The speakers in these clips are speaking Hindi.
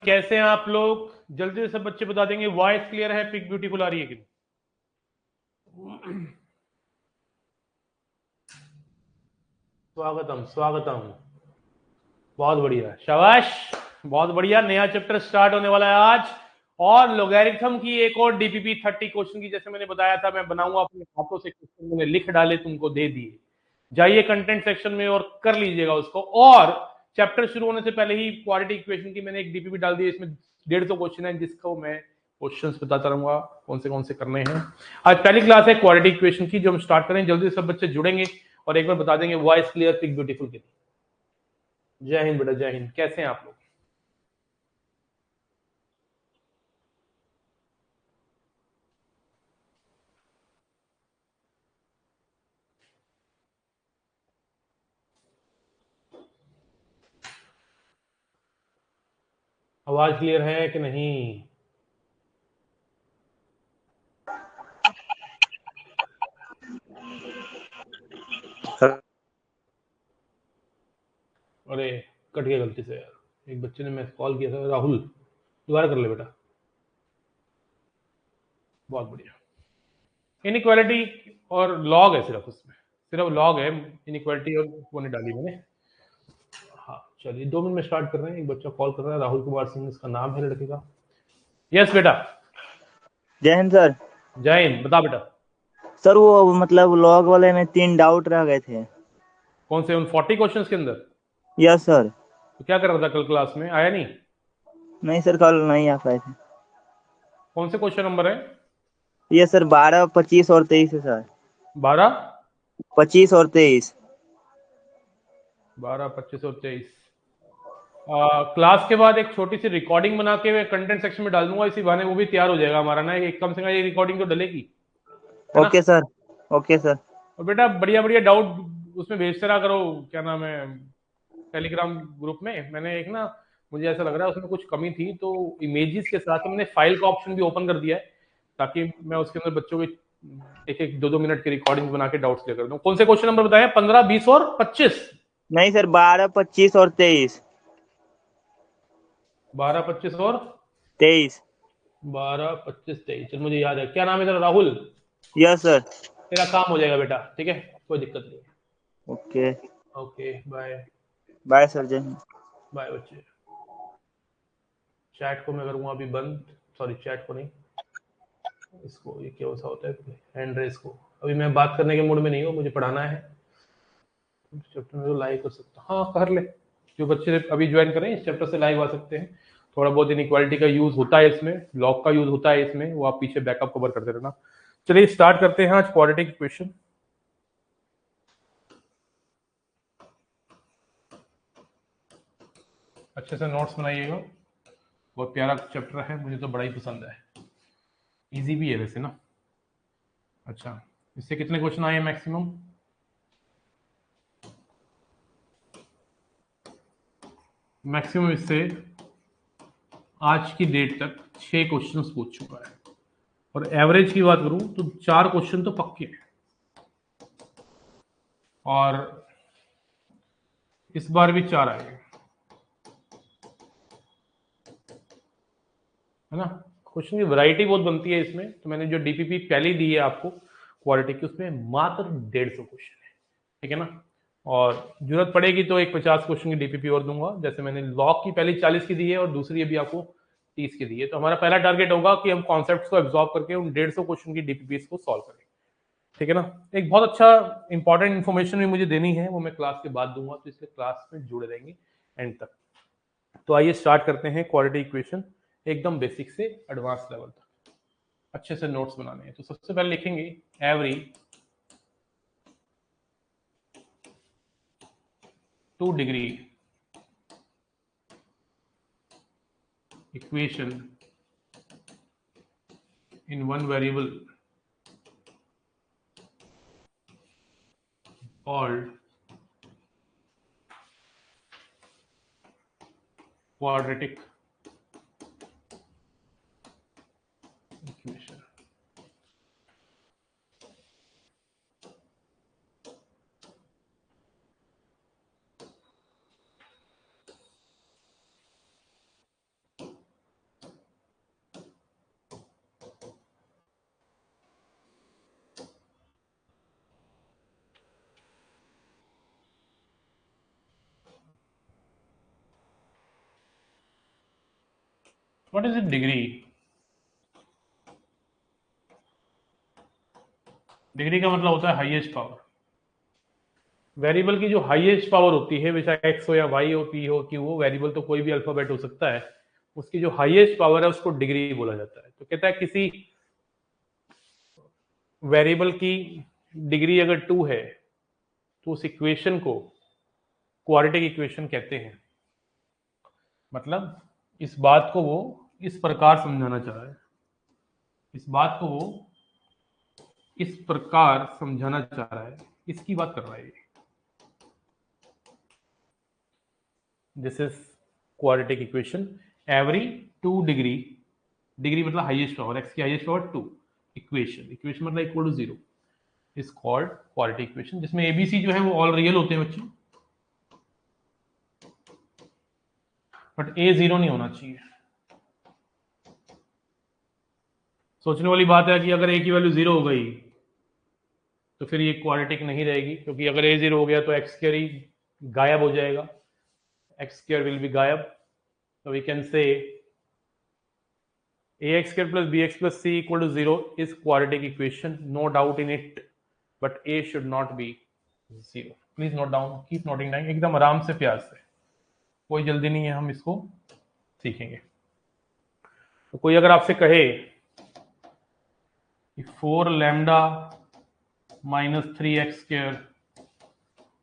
कैसे हैं आप लोग? जल्दी से सब बच्चे बता देंगे वॉइस क्लियर है, पिक ब्यूटीफुल आ रही है कि नहीं? स्वागतम स्वागतम। बहुत बढ़िया, शाबाश, बहुत बढ़िया। नया चैप्टर स्टार्ट होने वाला है आज, और लोगैरिथम की एक और डीपीपी 30 क्वेश्चन की, जैसे मैंने बताया था मैं बनाऊंगा अपने हाथों से। क्वेश्चन मैंने लिख डाले, तुमको दे दिए। जाइए कंटेंट सेक्शन में और कर लीजिएगा उसको। और चैप्टर शुरू होने से पहले ही क्वाड्रेटिक इक्वेशन की मैंने एक डीपीपी डाल दी है, इसमें 150 क्वेश्चन है, जिसको मैं क्वेश्चंस बताता रहूंगा कौन से करने हैं। आज पहली क्लास है क्वाड्रेटिक इक्वेशन की, जो हम स्टार्ट करें। जल्दी से सब बच्चे जुड़ेंगे और एक बार बता देंगे वॉइस क्लियर, पिक ब्यूटीफुल के लिए। जय हिंद बेटा, जय हिंद। कैसे हैं आप लोग? आवाज क्लियर है कि नहीं? अरे, कट गया गलती से यार। एक बच्चे ने मैं कॉल किया था, राहुल। दोबारा कर ले बेटा। बहुत बढ़िया। इनइक्वालिटी और लॉग है, सिर्फ उसमें सिर्फ लॉग है। इनइक्वालिटी और वो नहीं डाली मैंने। हाँ चलिए, 2 मिनट में स्टार्ट कर रहे हैं। एक बच्चा कॉल कर रहा है, राहुल कुमार सिंह इसका नाम है लड़के का। यस बेटा। जय हिंद सर। जय हिंद, बता बेटा। सर वो मतलब लॉग वाले में 3 डाउट रह गए थे। कौन से? उन 40 क्वेश्चंस के अंदर? Yes sir. तो क्या कर रहा था कल क्लास में, आया नहीं? नहीं सर, कल नहीं आ पाए थे। कौन से क्वेश्चन नंबर है? ये सर 12, 25 और 23 है सर। 12, 25 और 23। 12, 25 और 23। क्लास के बाद एक छोटी सी रिकॉर्डिंग बना के कंटेंट सेक्शन में डाल दूंगा, इसी बहाने वो भी तैयार हो जाएगा हमारा ना। एक कम से कम ये रिकॉर्डिंग तो डलेगी, है ना? Okay sir. Okay sir. और बेटा बढ़िया बढ़िया डाउट उसमें भेजते रहा करो। क्या नाम है, टेलीग्राम ग्रुप में मैंने एक ना, मुझे ऐसा लग रहा है उसमें कुछ कमी थी, तो इमेजेस के साथ मैंने फाइल का ऑप्शन भी ओपन कर दिया है, ताकि मैं उसके अंदर बच्चों के एक एक 2-2 मिनट की रिकॉर्डिंग बना के डाउट्स क्लियर कर दूं। कौन से क्वेश्चन नंबर बताए? 15, 20 और 25? नहीं सर, 12, 25 और 23। 12, 25 और 23। 12, 25, 23। चल मुझे याद है। क्या नाम है तेरा? राहुल। Yes sir. तेरा काम हो जाएगा बेटा, ठीक है, कोई दिक्कत नहीं। Okay. Okay bye. Bye sir, Jai Hind. Bye बच्चे। चैट को मैं करूंगा अभी बंद। सॉरी, चैट को नहीं, इसको। ये क्या सा होता है हैंड रेस को। अभी मैं बात करने के मूड में नहीं हूँ, मुझे पढ़ाना है। चैप्टर में तो लाइव कर सकता, हाँ कर ले। जो बच्चे अभी ज्वाइन करें इस चैप्टर से लाइव आ सकते हैं। थोड़ा बहुत इनइक्वालिटी का यूज होता है इसमें, लॉग का यूज होता है इसमें, वो आप पीछे बैकअप कवर करते रहना। चलिए स्टार्ट करते हैं आज क्वाड्रेटिक इक्वेशन। अच्छे से नोट्स बनाइएगा। बहुत प्यारा चैप्टर है, मुझे तो बड़ा ही पसंद है। इजी भी है वैसे ना। अच्छा, इससे कितने क्वेश्चन आए हैं मैक्सिमम? मैक्सिमम इससे आज की डेट तक 6 क्वेश्चंस पूछ चुका है, और एवरेज की बात करूं तो 4 क्वेश्चन तो पक्के हैं। और इस बार भी 4 आए, है ना? क्वेश्चन की वैरायटी बहुत बनती है इसमें। तो मैंने जो डीपीपी पहले दी है आपको क्वालिटी की, उसमें मात्र 150 क्वेश्चन है, ठीक है ना? और जरूरत पड़ेगी तो एक 50 क्वेश्चन की डीपीपी और दूंगा, जैसे मैंने लॉग की पहली 40 की दी है और दूसरी अभी आपको 30 की दी है। तो हमारा पहला टारगेट होगा कि हम कॉन्सेप्ट्स को एब्जॉर्ब करके उन 150 क्वेश्चन की डीपीपी को सॉल्व करें, ठीक है ना? एक बहुत अच्छा इंपॉर्टेंट इन्फॉर्मेशन भी मुझे देनी है, वो मैं क्लास के बाद दूंगा, तो इसलिए क्लास में जुड़े रहेंगे एंड तक। तो आइए स्टार्ट करते हैं क्वाड्रेटिक इक्वेशन, एकदम बेसिक से एडवांस लेवल तक। अच्छे से नोट्स बनाने हैं। तो सबसे पहले लिखेंगे every 2 degree equation in one variable called quadratic equation. What is it degree? Degree का मतलब होता है हाईएस्ट पावर। वेरिएबल की जो हाईएस्ट पावर होती है, वैसा एक्स हो या वाई हो, पी हो, क्यू हो, वेरिएबल तो कोई भी अल्फाबेट हो सकता है, उसकी जो हाईएस्ट पावर है उसको डिग्री बोला जाता है। तो कहता है किसी वेरिएबल की डिग्री अगर 2 है तो उस इक्वेशन को क्वाड्रेटिक इक्वेशन कहते हैं। मतलब इस बात को वो इस प्रकार समझाना चाह रहा है, इस बात को वो इस प्रकार समझाना चाह रहा है, इसकी बात कर रहा है। This is quadratic equation. Every 2 degree, degree मतलब हाईएस्ट पावर, एक्स की हाईएस्ट पावर 2, इक्वेशन, इक्वेशन मतलब equal to 0, is called quadratic equation, जिसमें एबीसी जो है वो ऑल रियल होते हैं बच्चों, बट ए 0 नहीं होना चाहिए। सोचने वाली बात है कि अगर ए की वैल्यू 0 हो गई तो फिर ये क्वाड्रेटिक नहीं रहेगी, क्योंकि अगर ए 0 हो गया तो एक्स स्क्वायर ही गायब हो जाएगा, एक्स स्क्वायर विल बी गायब। तो we can say ax square plus bx plus c equal to 0 is quadratic equation, no doubt in it, but a should not be 0. Please note down, keep noting down, एकदम आराम से प्यार से, कोई जल्दी नहीं है, हम इसको सीखेंगे। तो कोई अगर आपसे कहे कि 4 lambda minus 3x square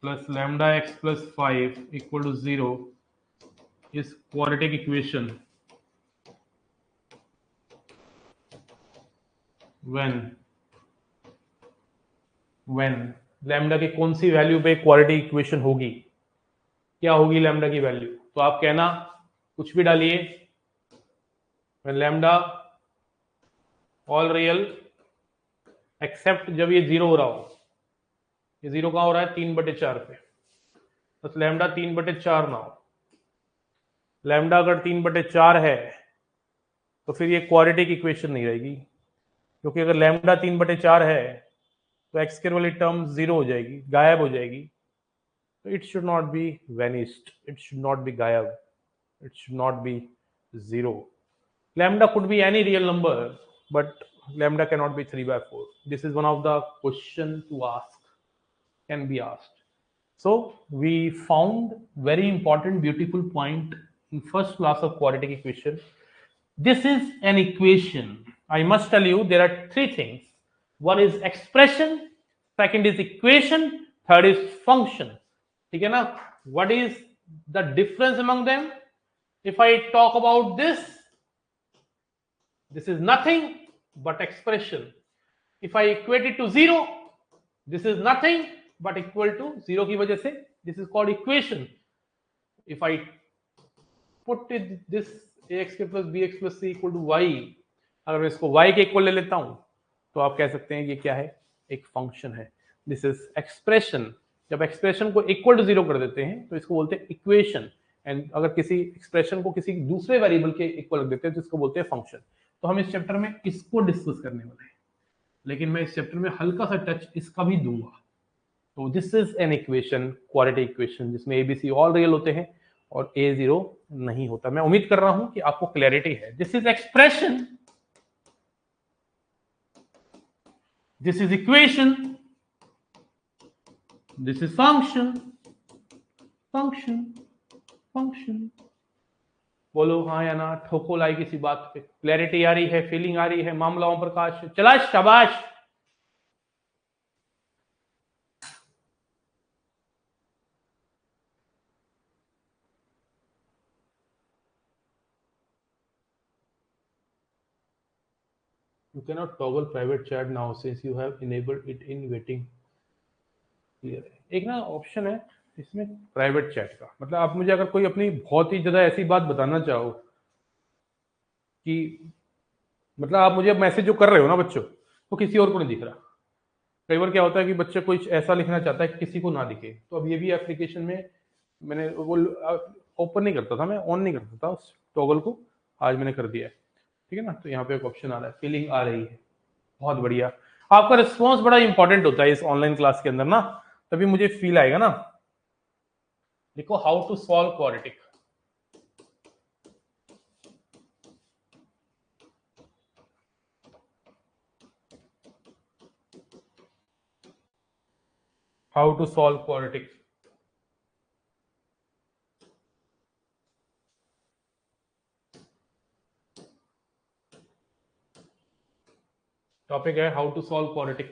plus lambda x plus 5 equal to 0 is quadratic equation when lambda की कौन सी वैल्यू पे क्वाड्रेटिक इक्वेशन होगी, क्या होगी लैम्डा की वैल्यू? तो आप कहना कुछ भी डालिए, when lambda all real except जब ये 0 हो रहा हो, ये 0 कहां हो रहा है? 3/4 पे, बस लैम्डा 3/4 ना हो। लैम्डा अगर 3/4 है तो फिर ये क्वाड्रेटिक इक्वेशन नहीं रहेगी, क्योंकि अगर लैम्डा 3/4 है तो एक्स स्क्वायर वाली टर्म 0 हो जाएगी, गायब हो जाएगी। तो it should not be vanished, it should not be गायब, it should not be 0। Lambda could be any real number, but lambda cannot be 3/4. This is one of the question to ask, can be asked. So we found very important beautiful point in first class of quadratic equation. This is an equation. I must tell you there are 3 things. One is expression, second is equation, third is function. ठीक है ना? What is the difference among them? If I talk about this, this is nothing but expression. If I equate it to 0, this is nothing but equal to 0 की वजह से this is called equation. If I put it this ax plus bx plus c equal to y, अगर मैं इसको y के इक्वल ले लेता हूं तो आप कह सकते हैं ये क्या है? एक फंक्शन है। This is expression. जब एक्सप्रेशन को इक्वल टू 0 कर देते हैं तो इसको बोलते हैं इक्वेशन, एंड अगर किसी एक्सप्रेशन को किसी दूसरे वेरिएबल के इक्वल रख देते हैं तो इसको बोलते हैं फंक्शन। तो हम इस चैप्टर में इसको डिस्कस करने वाले हैं, लेकिन मैं इस चैप्टर में हल्का सा टच इसका भी दूंगा। तो this is an equation, quadratic equation, जिसमें एबीसी ऑल रियल होते हैं और ए 0 नहीं होता। मैं उम्मीद कर रहा हूं कि आपको क्लैरिटी है। This is expression, this is equation, this is function, function, function. बोलो हाँ या ना, ठोको लाई किसी बात पे। क्लैरिटी आ रही है, फीलिंग आ रही है, मामला ओम प्रकाश, चला शाबाश। You cannot toggle private chat now since you have enabled it in waiting. एक ना ऑप्शन है इसमें प्राइवेट चैट का, मतलब आप मुझे अगर कोई अपनी बहुत ही ज्यादा ऐसी बात बताना चाहो कि मतलब आप मुझे मैसेज जो कर रहे हो ना बच्चों, तो किसी और को नहीं दिख रहा। कई बार क्या होता है कि बच्चा कुछ ऐसा लिखना चाहता है कि किसी को ना दिखे, तो अब ये भी एप्लीकेशन में मैंने वो ओपन नहीं करता था, मैं ऑन नहीं करता था उस टॉगल को, आज मैंने कर दिया है। ठीक है ना? तो यहाँ पे एक ऑप्शन आ रहा है, फीलिंग आ रही है, बहुत बढ़िया। आपका रिस्पॉन्स बड़ा इंपॉर्टेंट होता है इस ऑनलाइन क्लास के अंदर ना, तभी मुझे फील आएगा ना। देखो how to solve quadratic. How to solve quadratic. Topic है how to solve quadratic.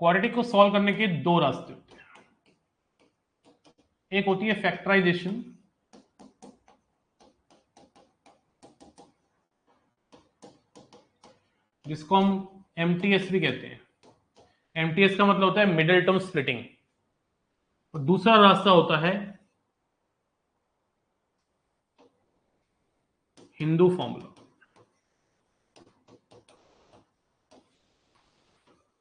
Quadratic को सॉल्व करने के दो रास्ते होते हैं। एक होती है फैक्टराइजेशन, जिसको हम एमटीएस भी कहते हैं। एमटीएस का मतलब होता है मिडिल टर्म स्प्लिटिंग। और दूसरा रास्ता होता है हिंदू फॉर्मूला,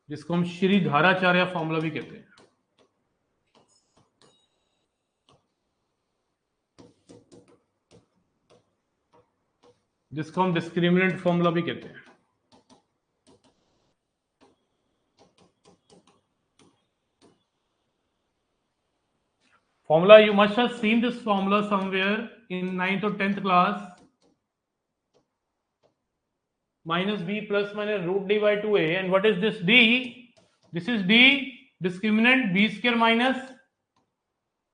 जिसको हम श्री धाराचार्य फॉर्मूला भी कहते हैं। जिसको हम डिस्क्रिमिनेंट फॉर्मूला भी कहते हैं। Formula, you must have seen this formula somewhere in 9th or 10th class. Minus b plus minus root d by 2a. And what is this d? This is d discriminant b square minus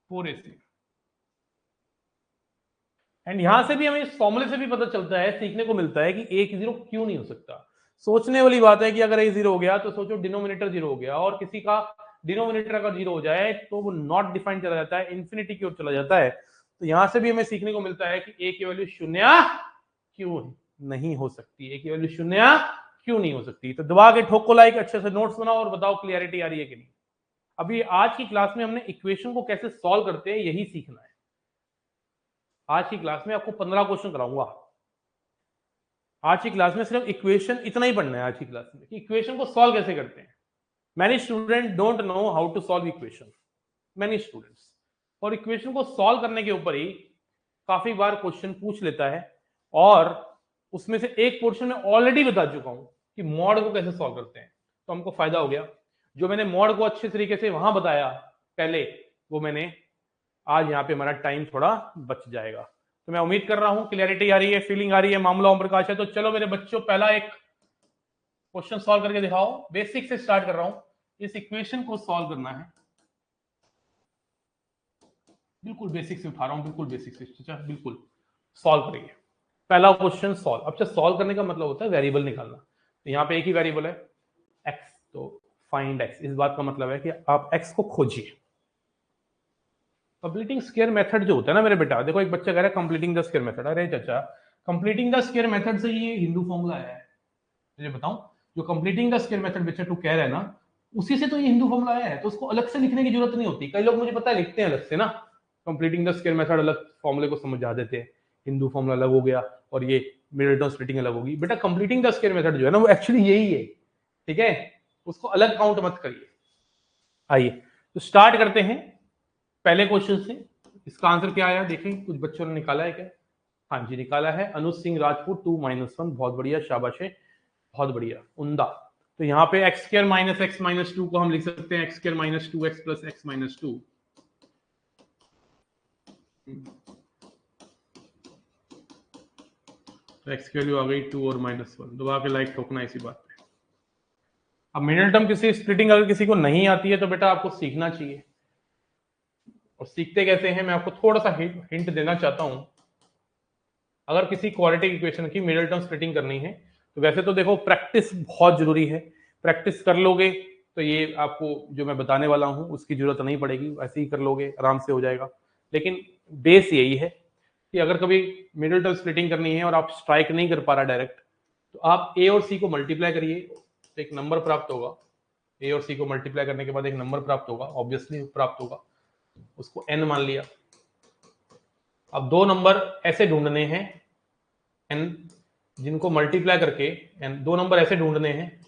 4ac. And यहां से भी हमें इस फॉर्मूले से भी पता चलता है, सीखने को मिलता है कि a की जीरो क्यों नहीं हो सकता। सोचने वाली बात है कि अगर a जीरो हो गया तो सोचो डिनोमिनेटर जीरो हो गया, और किसी का डिनोमिनेटर अगर जीरो हो जाए तो वो नॉट डिफाइंड चला जाता है, इंफिनिटी की ओर चला जाता है। तो यहां से भी हमें सीखने को मिलता है कि a की वैल्यू शून्य क्यों नहीं हो सकती, a की वैल्यू शून्य क्यों नहीं हो सकती। तो दबा के ठोको लाइक, अच्छे से नोट्स बनाओ और बताओ क्लियरिटी आ रही है कि नहीं। अभी आज की क्लास में हमने इक्वेशन को कैसे सॉल्व करते हैं यही सीखना है। आज की क्लास में आपको 15 क्वेश्चन कराऊंगा। आज की क्लास में सिर्फ इक्वेशन इतना ही पढ़ना है आज की क्लास में कि इक्वेशन को सॉल्व कैसे करते हैं। Many student don't know how to solve equation, many students. और इक्वेशन को सॉल्व करने के ऊपर ही काफी बार क्वेश्चन पूछ लेता है, और उसमें से एक पोर्शन में ऑलरेडी बता चुका हूं कि मॉड को कैसे सॉल्व करते हैं। तो हमको फायदा हो गया, जो मैंने मॉड को अच्छे तरीके से वहां बताया पहले, वो मैंने आज यहाँ पे हमारा टाइम थोड़ा बच जाएगा। तो मैं उम्मीद कर रहा हूं क्लियरिटी आ रही है, फीलिंग आ रही है, मामला ओम प्रकाश है। तो चलो मेरे बच्चों, पहला एक क्वेश्चन सॉल्व करके दिखाओ। बेसिक से स्टार्ट कर रहा हूं, इस इक्वेशन को सॉल्व करना है। बिल्कुल बेसिक से उठा रहा हूं, बिल्कुल बेसिक से, अच्छा बिल्कुल सॉल्व करिए। पहला क्वेश्चन सॉल्व। अच्छा, सॉल्व करने का मतलब होता है वेरिएबल निकालना। तो यहाँ पे एक ही वेरिएबल है x, तो फाइंड x। इस बात का मतलब है कि आप x को खोजिए। कंप्लीटिंग स्क्वायर मेथड जो होता है ना मेरे बेटा, देखो एक बच्चा कह रहा है कंप्लीटिंग द स्क्वायर मेथड। अरे चाचा, कंप्लीटिंग द स्क्वायर मेथड से ये हिंदू फॉर्मूला है, मुझे बताऊं। जो कंप्लीटिंग द स्क्वायर मेथड बच्चा तू कह रहा है ना, उसी से तो ये हिंदू फॉर्मूला है। तो उसको अलग से लिखने की जरूरत नहीं होती। कई लोग मुझे पता है लिखते हैं अलग से ना, कंप्लीटिंग द स्क्वायर मेथड अलग फॉर्मूले को समझा देते हैं, हिंदू फॉर्मूला अलग हो गया और ये मिडिल टर्म स्प्लिटिंग अलग होगी। बेटा कंप्लीटिंग द स्क्वायर मेथड जो है ना, वो एक्चुअली यही है, ठीक है। उसको अलग काउंट मत करिए। आइए तो स्टार्ट करते हैं पहले क्वेश्चन से। इसका आंसर क्या आया देखें, कुछ बच्चों ने निकाला है क्या? हाँ जी निकाला है, अनुज सिंह राजपूत 2-1। बहुत बढ़िया, शाबाश है, बहुत बढ़िया, उमदा। तो यहाँ पे x square minus x minus 2 को हम लिख सकते हैं x square minus 2x plus x minus 2। तो एक्स की वैल्यू आ गई 2 और -1। दबा के लाइक ठोकना इसी बात पे। अब मिडिल टर्म किसी स्प्लिटिंग अगर किसी को नहीं आती है तो बेटा आपको सीखना चाहिए। और सीखते कैसे हैं, मैं आपको थोड़ा सा हिंट देना चाहता हूं। अगर किसी क्वाड्रेटिक इक्वेशन की मिडिल टर्म स्प्लिटिंग करनी है तो वैसे तो देखो प्रैक्टिस बहुत जरूरी है। प्रैक्टिस कर लोगे तो ये आपको जो मैं बताने वाला हूं उसकी जरूरत नहीं पड़ेगी, वैसे ही कर लोगे आराम से हो जाएगा। लेकिन बेस यही है कि अगर कभी मिडिल टर्म स्प्लिटिंग करनी है और आप स्ट्राइक नहीं कर पा रहा डायरेक्ट, तो आप ए और सी को मल्टीप्लाई करिए तो एक नंबर प्राप्त होगा। ए और सी को मल्टीप्लाई करने के बाद एक नंबर प्राप्त होगा, ऑब्वियसली प्राप्त होगा, उसको n मान लिया। अब दो नंबर ऐसे ढूंढने हैं n जिनको मल्टीप्लाई करके n, दो नंबर ऐसे ढूंढने हैं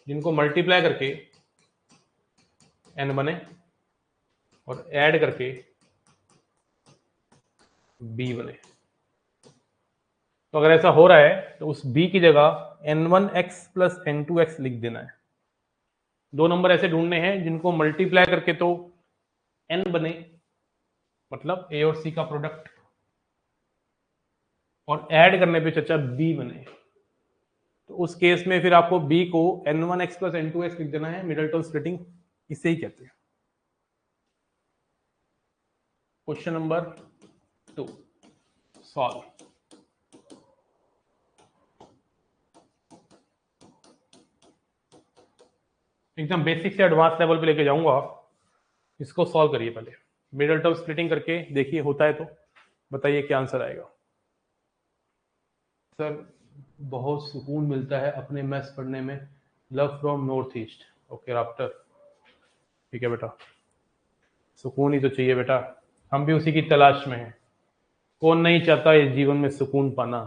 जिनको मल्टीप्लाई करके n बने और ऐड करके b बने। तो अगर ऐसा हो रहा है तो उस b की जगह n1x प्लस n2x लिख देना है। दो नंबर ऐसे ढूंढने हैं जिनको मल्टीप्लाई करके तो n बने, मतलब a और c का प्रोडक्ट। और ऐड करने पे चचा बी बने, तो उस केस में फिर आपको बी को n1x प्लस n2x लिख देना है, मिडल टर्म स्प्लिटिंग इसे ही कहते हैं। Question number 2 solve. एकदम बेसिक से एडवांस लेवल पे लेके जाऊंगा, इसको सॉल्व करिए पहले, मिडल टर्म स्प्लिटिंग करके देखिए, होता है तो बताइए क्या आंसर आएगा। सर बहुत सुकून मिलता है अपने मैथ्स पढ़ने में, love from north east. Okay rafter, ठीक है बेटा, सुकून ही तो चाहिए बेटा, हम भी उसी की तलाश में हैं। कौन नहीं चाहता इस जीवन में सुकून पाना,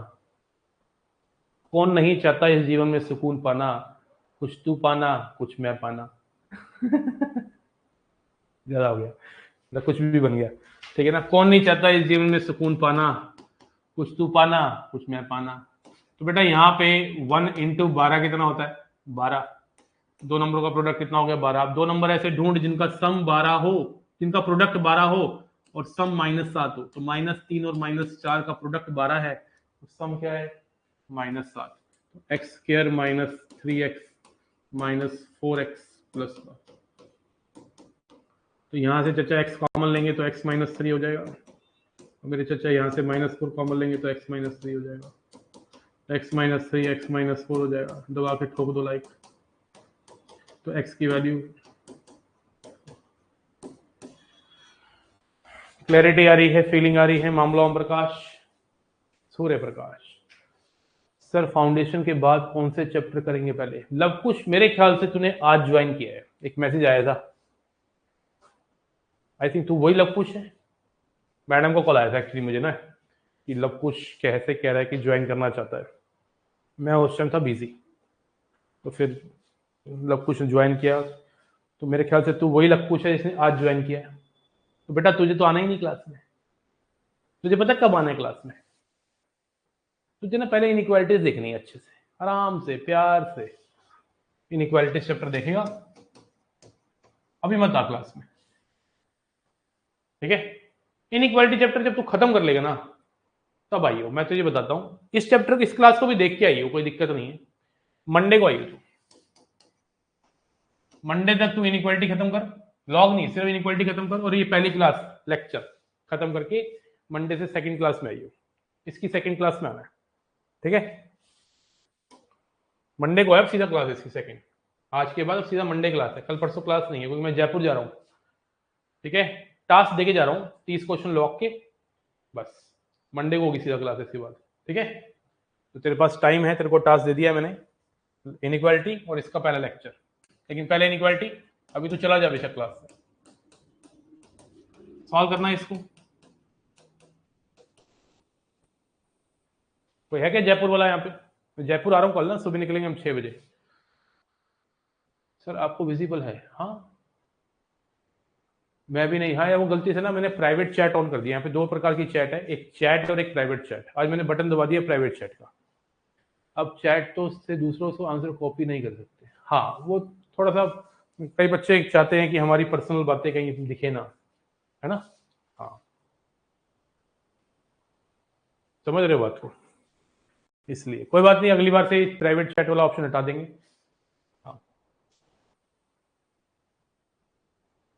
कौन नहीं चाहता इस जीवन में सुकून पाना, कुछ तू पाना कुछ मैं पाना। ज्यादा हो गया ना, कुछ भी बन गया, ठीक है ना। कौन नहीं चाहता इस जीवन में सुकून पाना, कुछ तू पाना कुछ मैं पाना। तो बेटा यहाँ पे 1 इंटू 12 कितना होता है, 12। दो नंबरों का प्रोडक्ट कितना हो गया, 12। आप दो नंबर ऐसे ढूंढ जिनका सम 12 हो, जिनका प्रोडक्ट 12 हो और सम -7 हो, तो -3 और -4 का प्रोडक्ट 12 है, तो सम क्या है, -7। X square -3x -4x plus, तो यहां से चचा x कॉमन लेंगे तो x -3 हो जाएगा, मेरे चचा यहाँ से -4 कॉमन लेंगे तो x -3 हो जाएगा, x -3 x -4 हो जाएगा, दबा के ठोक दो लाइक, तो x की वैल्यू, क्लैरिटी आ रही है, फीलिंग आ रही है। मामला ओम प्रकाश, सूर्य प्रकाश। सर फाउंडेशन के बाद कौन से चैप्टर करेंगे पहले, लव कुश मेरे ख्याल से तूने आज ज्वाइन किया है, एक मैसेज आया था, आई थिंक तू वही लव कुश है। मैडम को कॉल आया था एक्चुअली मुझे ना, कि लव कुश कैसे कह रहा है कि ज्वाइन करना चाहता है, मैं उस टाइम था बिजी, तो फिर लव कुश ने ज्वाइन किया, तो मेरे ख्याल से तू वही लव कुश है जिसने आज ज्वाइन किया है। तो बेटा तुझे तो आना ही नहीं क्लास में, तुझे पता कब आना है क्लास में, तुझे ना पहले इनइक्वालिटीज देखनी है अच्छे से, आराम से प्यार से इनइक्वालिटीज चैप्टर देखेगा, अभी मत आ क्लास में, ठीक है। इनइक्वालिटी चैप्टर जब तू खत्म कर लेगा ना तब आइयो, मैं तुझे बताता हूँ, इस चैप्टर इस क्लास को भी देख के आइयो, कोई दिक्कत नहीं है, मंडे को आइयो तू, मंडे तक तू इनइक्वालिटी खत्म कर, लॉग नहीं सिर्फ इनइक्वालिटी खत्म कर, और ये पहली क्लास लेक्चर खत्म करके मंडे से सेकंड क्लास में आइयो, इसकी सेकंड क्लास में आना है, ठीक है। मंडे को है अब सीधा क्लास इसकी सेकंड, आज के बाद अब सीधा मंडे क्लास है, कल परसों क्लास नहीं है क्योंकि मैं जयपुर जा रहा हूँ, ठीक है। टास्क देके जा रहा हूँ 30 क्वेश्चन लॉग के, बस मंडे को होगी सीधा क्लास इसके बाद, ठीक है। तो तेरे पास टाइम है, तेरे को टास्क दे दिया मैंने, इनइक्वालिटी और इसका पहला लेक्चर, लेकिन पहले इनइक्वालिटी, अभी तो चला जा बेशक क्लास से, सॉल्व करना है इसको। कोई है क्या जयपुर वाला यहाँ पे, मैं जयपुर आ रहा हूँ कल ना, सुबह निकलेंगे हम 6 बजे। सर आपको विजिबल है, हाँ मैं भी नहीं, हाँ यार वो गलती से ना मैंने प्राइवेट चैट ऑन कर दिया, यहाँ पे दो प्रकार की चैट है, एक चैट और एक प्राइवेट चैट, आज मैंने बटन दबा दिया प्राइवेट चैट का, अब चैट तो उससे दूसरों से आंसर कॉपी नहीं कर सकते, हाँ वो थोड़ा सा, कई बच्चे चाहते हैं कि हमारी पर्सनल बातें कहीं दिखे ना, है ना, हाँ समझ रहे हो बात को, इसलिए कोई बात नहीं, अगली बार से प्राइवेट चैट वाला ऑप्शन हटा देंगे। हाँ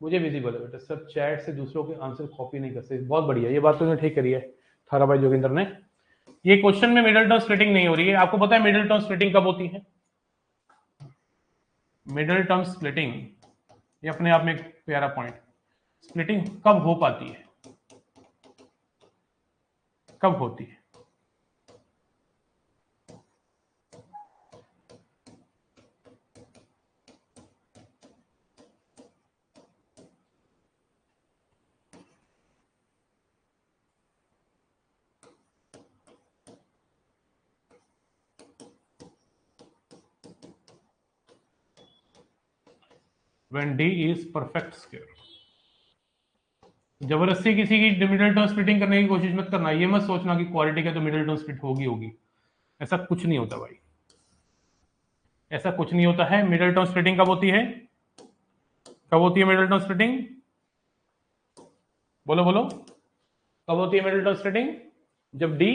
मुझे विजिबल है बेटा, सब चैट से दूसरों के आंसर कॉपी नहीं कर सकते, बहुत बढ़िया, ये बात तो ठीक करी है थारा भाई जोगिंदर ने। ये क्वेश्चन में मिडिल टर्म स्प्लिटिंग नहीं हो रही है, आपको पता है मिडिल टर्म स्प्लिटिंग कब होती है, मिडिल टर्म स्प्लिटिंग, ये अपने आप में एक प्यारा पॉइंट, स्प्लिटिंग कब हो पाती है, कब होती है, when D is perfect square। जबरदस्ती किसी की मिडिल टर्म स्प्लिटिंग करने की कोशिश मत करना, ये मत सोचना कि क्वालिटी का तो मिडिल टर्म स्प्लिट होगी, ऐसा कुछ नहीं होता भाई, ऐसा कुछ नहीं होता है। मिडिल टर्म स्प्लिटिंग कब होती है, कब होती है मिडिल टर्म स्प्लिटिंग, बोलो बोलो, कब होती है मिडिल टर्म स्प्लिटिंग, जब D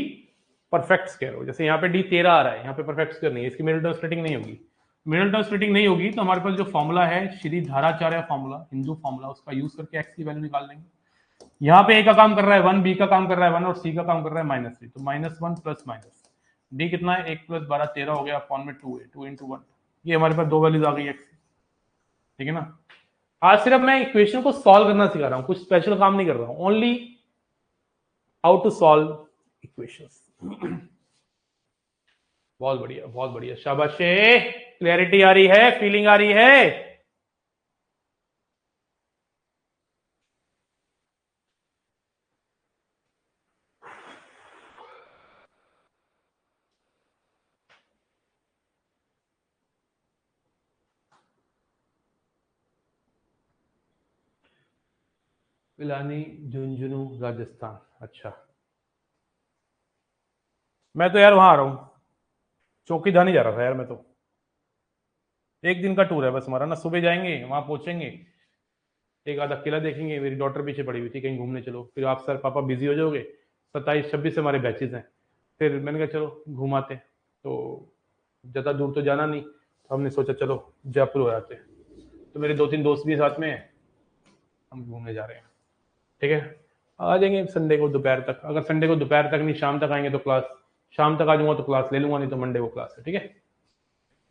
परफेक्ट स्क्वायर हो। जैसे यहाँ पे डी 13 आ रहा है, यहाँ पे परफेक्ट स्क्वायर नहीं है, इसकी मिडिल टर्म स्प्लिटिंग नहीं होगी। मिडिल टर्म स्प्लिटिंग नहीं होगी तो हमारे पास जो फॉर्मूला है श्री धाराचार्य फॉर्मूला, हिंदू फॉर्मूला, उसका यूज करके एक्स की वैल्यू निकाल लेंगे। यहाँ पे ए का काम कर रहा है 1, बी का काम कर रहा है 1 और सी का काम कर रहा है -3, तो -1 प्लस माइनस डी कितना है 1 + 12 13 हो गया, अपॉन में 2 है, 2 × 1। ये हमारे पास दो वैल्यूज आ गई एक्स, ठीक है ना। आज सिर्फ मैं इक्वेशन को सॉल्व करना सिखा रहा हूं, कुछ स्पेशल काम नहीं कर रहा हूं, only how to solve equations. बहुत बढ़िया, बहुत बढ़िया, शाबाश। क्लैरिटी आ रही है, फीलिंग आ रही है। पिलानी, झुंझुनू, राजस्थान। अच्छा, मैं तो यार वहां आ रहा हूं, चौकीधानी जा रहा था यार मैं तो। एक दिन का टूर है बस हमारा ना, सुबह जाएंगे वहां पहुंचेंगे, एक आधा किला देखेंगे, मेरी डॉटर पीछे पड़ी हुई थी कहीं घूमने चलो, फिर आप सर पापा बिजी हो जाओगे। 27-26 से हमारे बैचेज हैं, फिर मैंने कहा चलो घुमाते, तो ज़्यादा दूर तो जाना नहीं, तो हमने सोचा चलो जयपुर हो जाते। तो मेरे 2-3 दोस्त भी साथ में हैं, हम घूमने जा रहे हैं, ठीक है। आ जाएंगे संडे को दोपहर तक, अगर संडे को दोपहर तक नहीं शाम तक आएंगे तो क्लास, शाम तक आ जाऊंगा तो क्लास ले लूंगा, नहीं तो मंडे को क्लास है, ठीक है।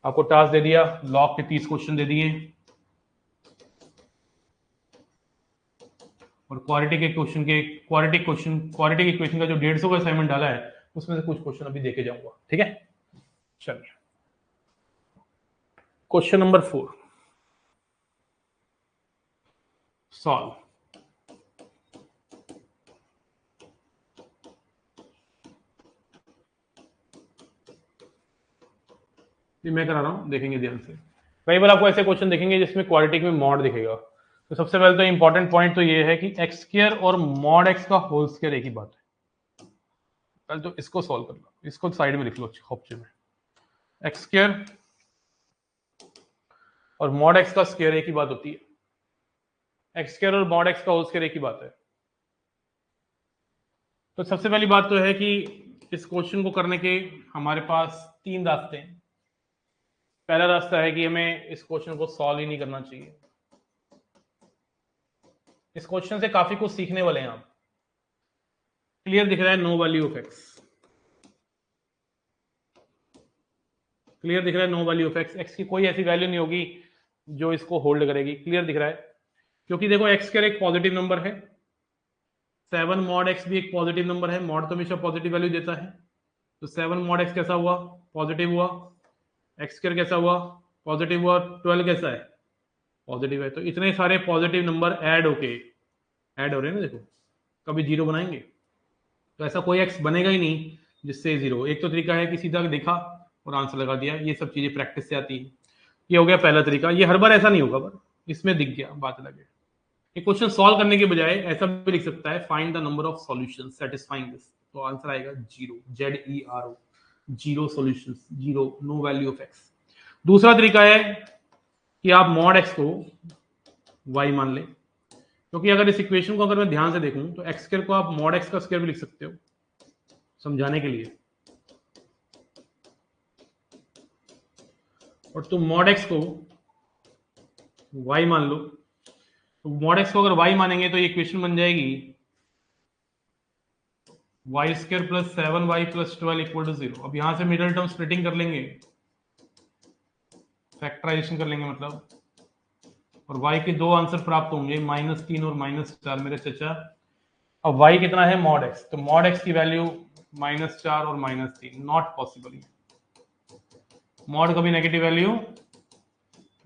आपको टास्क दे दिया, लॉग के 30 क्वेश्चन दे दिए, और क्वालिटी के क्वेश्चन का जो 150 का असाइनमेंट डाला है उसमें से कुछ क्वेश्चन अभी देके जाऊंगा, ठीक है। चलिए, क्वेश्चन नंबर 4 सॉल्व। मैं करा रहा हूं, देखेंगे ध्यान से। कई बार आपको ऐसे क्वेश्चन देखेंगे जिसमें क्वाड्रेटिक में मॉड दिखेगा, तो सबसे पहले तो इंपॉर्टेंट पॉइंट तो ये है कि एक्स स्क्वायर और मॉड एक्स का होल स्क्वायर एक ही बात है। पहले तो इसको सॉल्व कर लो, इसको साइड में लिख लो ऑप्शन में। एक्स स्क्वायर और मॉड एक्स का स्क्वायर एक ही बात होती है, एक्स स्क्वायर और मॉड एक्स का होल स्क्वायर एक ही बात है। तो सबसे पहली बात तो है कि इस क्वेश्चन को करने के हमारे पास 3 रास्ते हैं। पहला रास्ता है कि हमें इस क्वेश्चन को सॉल्व ही नहीं करना चाहिए। इस क्वेश्चन से काफी कुछ सीखने वाले हैं आप। क्लियर दिख रहा है, no value of x, clear दिख रहा है, no value of x, x की कोई ऐसी वैल्यू नहीं होगी जो इसको होल्ड करेगी। क्लियर दिख रहा है, क्योंकि देखो एक्स स्क्वायर एक पॉजिटिव नंबर है, 7 मॉड एक्स भी एक पॉजिटिव नंबर है, मॉड तो हमेशा पॉजिटिव वैल्यू देता है, तो 7 मॉड एक्स कैसा हुआ, पॉजिटिव हुआ, एक्स स्क्वायर कैसा हुआ, पॉजिटिव हुआ, 12 कैसा है, पॉजिटिव है। तो इतने सारे पॉजिटिव नंबर ऐड हो रहे हैं ना, देखो कभी जीरो बनाएंगे, तो ऐसा कोई एक्स बनेगा ही नहीं जिससे जीरो। एक तो तरीका है कि सीधा देखा और आंसर लगा दिया, ये सब चीजें प्रैक्टिस से आती है। ये हो गया पहला तरीका, ये हर बार ऐसा नहीं होगा, पर इसमें दिख गया, बात अलग है। एक क्वेश्चन सॉल्व करने के बजाय ऐसा भी लिख सकता है, find the number of solution satisfying this, तो आंसर आएगा 0, ZERO, 0 solutions, 0, no value of x. दूसरा तरीका है कि आप मॉड एक्स को y मान लें, क्योंकि अगर इस इक्वेशन को अगर मैं ध्यान से देखूं तो एक्स स्क्वायर को आप मॉड एक्स का स्क्वायर भी लिख सकते हो समझाने के लिए, और तुम मॉड एक्स को y मान लो, तो मॉड एक्स को अगर y मानेंगे तो ये इक्वेशन बन जाएगी y square plus 7y plus 12 equal to 0। अब यहां से मिडिल टर्म स्प्लिटिंग कर लेंगे, फैक्टराइजेशन कर लेंगे मतलब, और y के दो आंसर प्राप्त होंगे, -3 और -4 मेरे चचा। अब y कितना है, मॉड x, तो मॉड x की वैल्यू -4 और -3, नॉट पॉसिबल। मॉड कभी नेगेटिव वैल्यू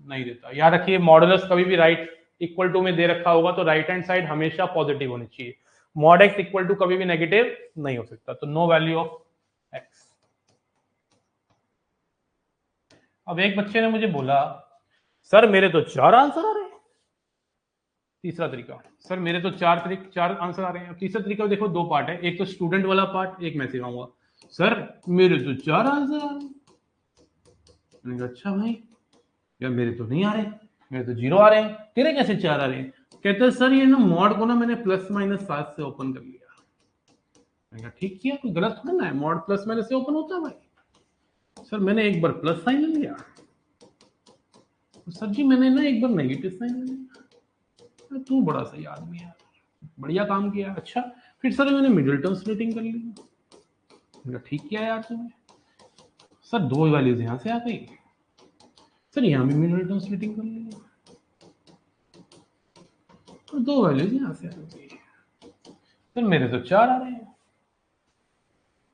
नहीं देता, याद रखिए। मॉडुलस कभी भी राइट इक्वल टू में दे रखा होगा तो राइट हैंड साइड हमेशा पॉजिटिव होनी चाहिए, मॉड x इक्वल टू कभी भी नेगेटिव नहीं हो सकता, तो नो वैल्यू ऑफ x। अब एक बच्चे ने मुझे बोला सर मेरे तो 4 आंसर आ रहे हैं। तीसरा तरीका, सर मेरे तो 4 आंसर आ रहे हैं। तीसरा तरीका देखो, 2 पार्ट है, एक तो स्टूडेंट वाला पार्ट, एक मैं सिखाऊंगा। सर मेरे तो 4 आंसर आ रहे हैं। मैंने कहा अच्छा भाई, यार मेरे तो नहीं आ रहे, मेरे तो 0 आ रहे हैं, तेरे कैसे 4 आ रहे हैं? कहते हैं सर ये ना मॉड को ना मैंने +-7 से ओपन कर लिया। मैंने कहा ठीक किया, कोई गलत थोड़ा ना है, मॉड प्लस माइनस से ओपन होता है भाई। सर मैंने एक बार प्लस साइन ले लिया, सर जी मैंने ना एक बार नेगेटिव साइन ले लिया। तू बड़ा सही आदमी है, बढ़िया काम किया। अच्छा फिर सर मैंने मिडिल टर्म स्प्लिटिंग कर ली। मैंने ठीक किया यार तुमने। सर दो वैल्यूज यहां से आ गई, सर यहां भी मिडिल टर्म स्प्लिटिंग कर ली, तो दो वैल्यूज यहां से आ गई। सर मेरे तो चार आ रहे हैं,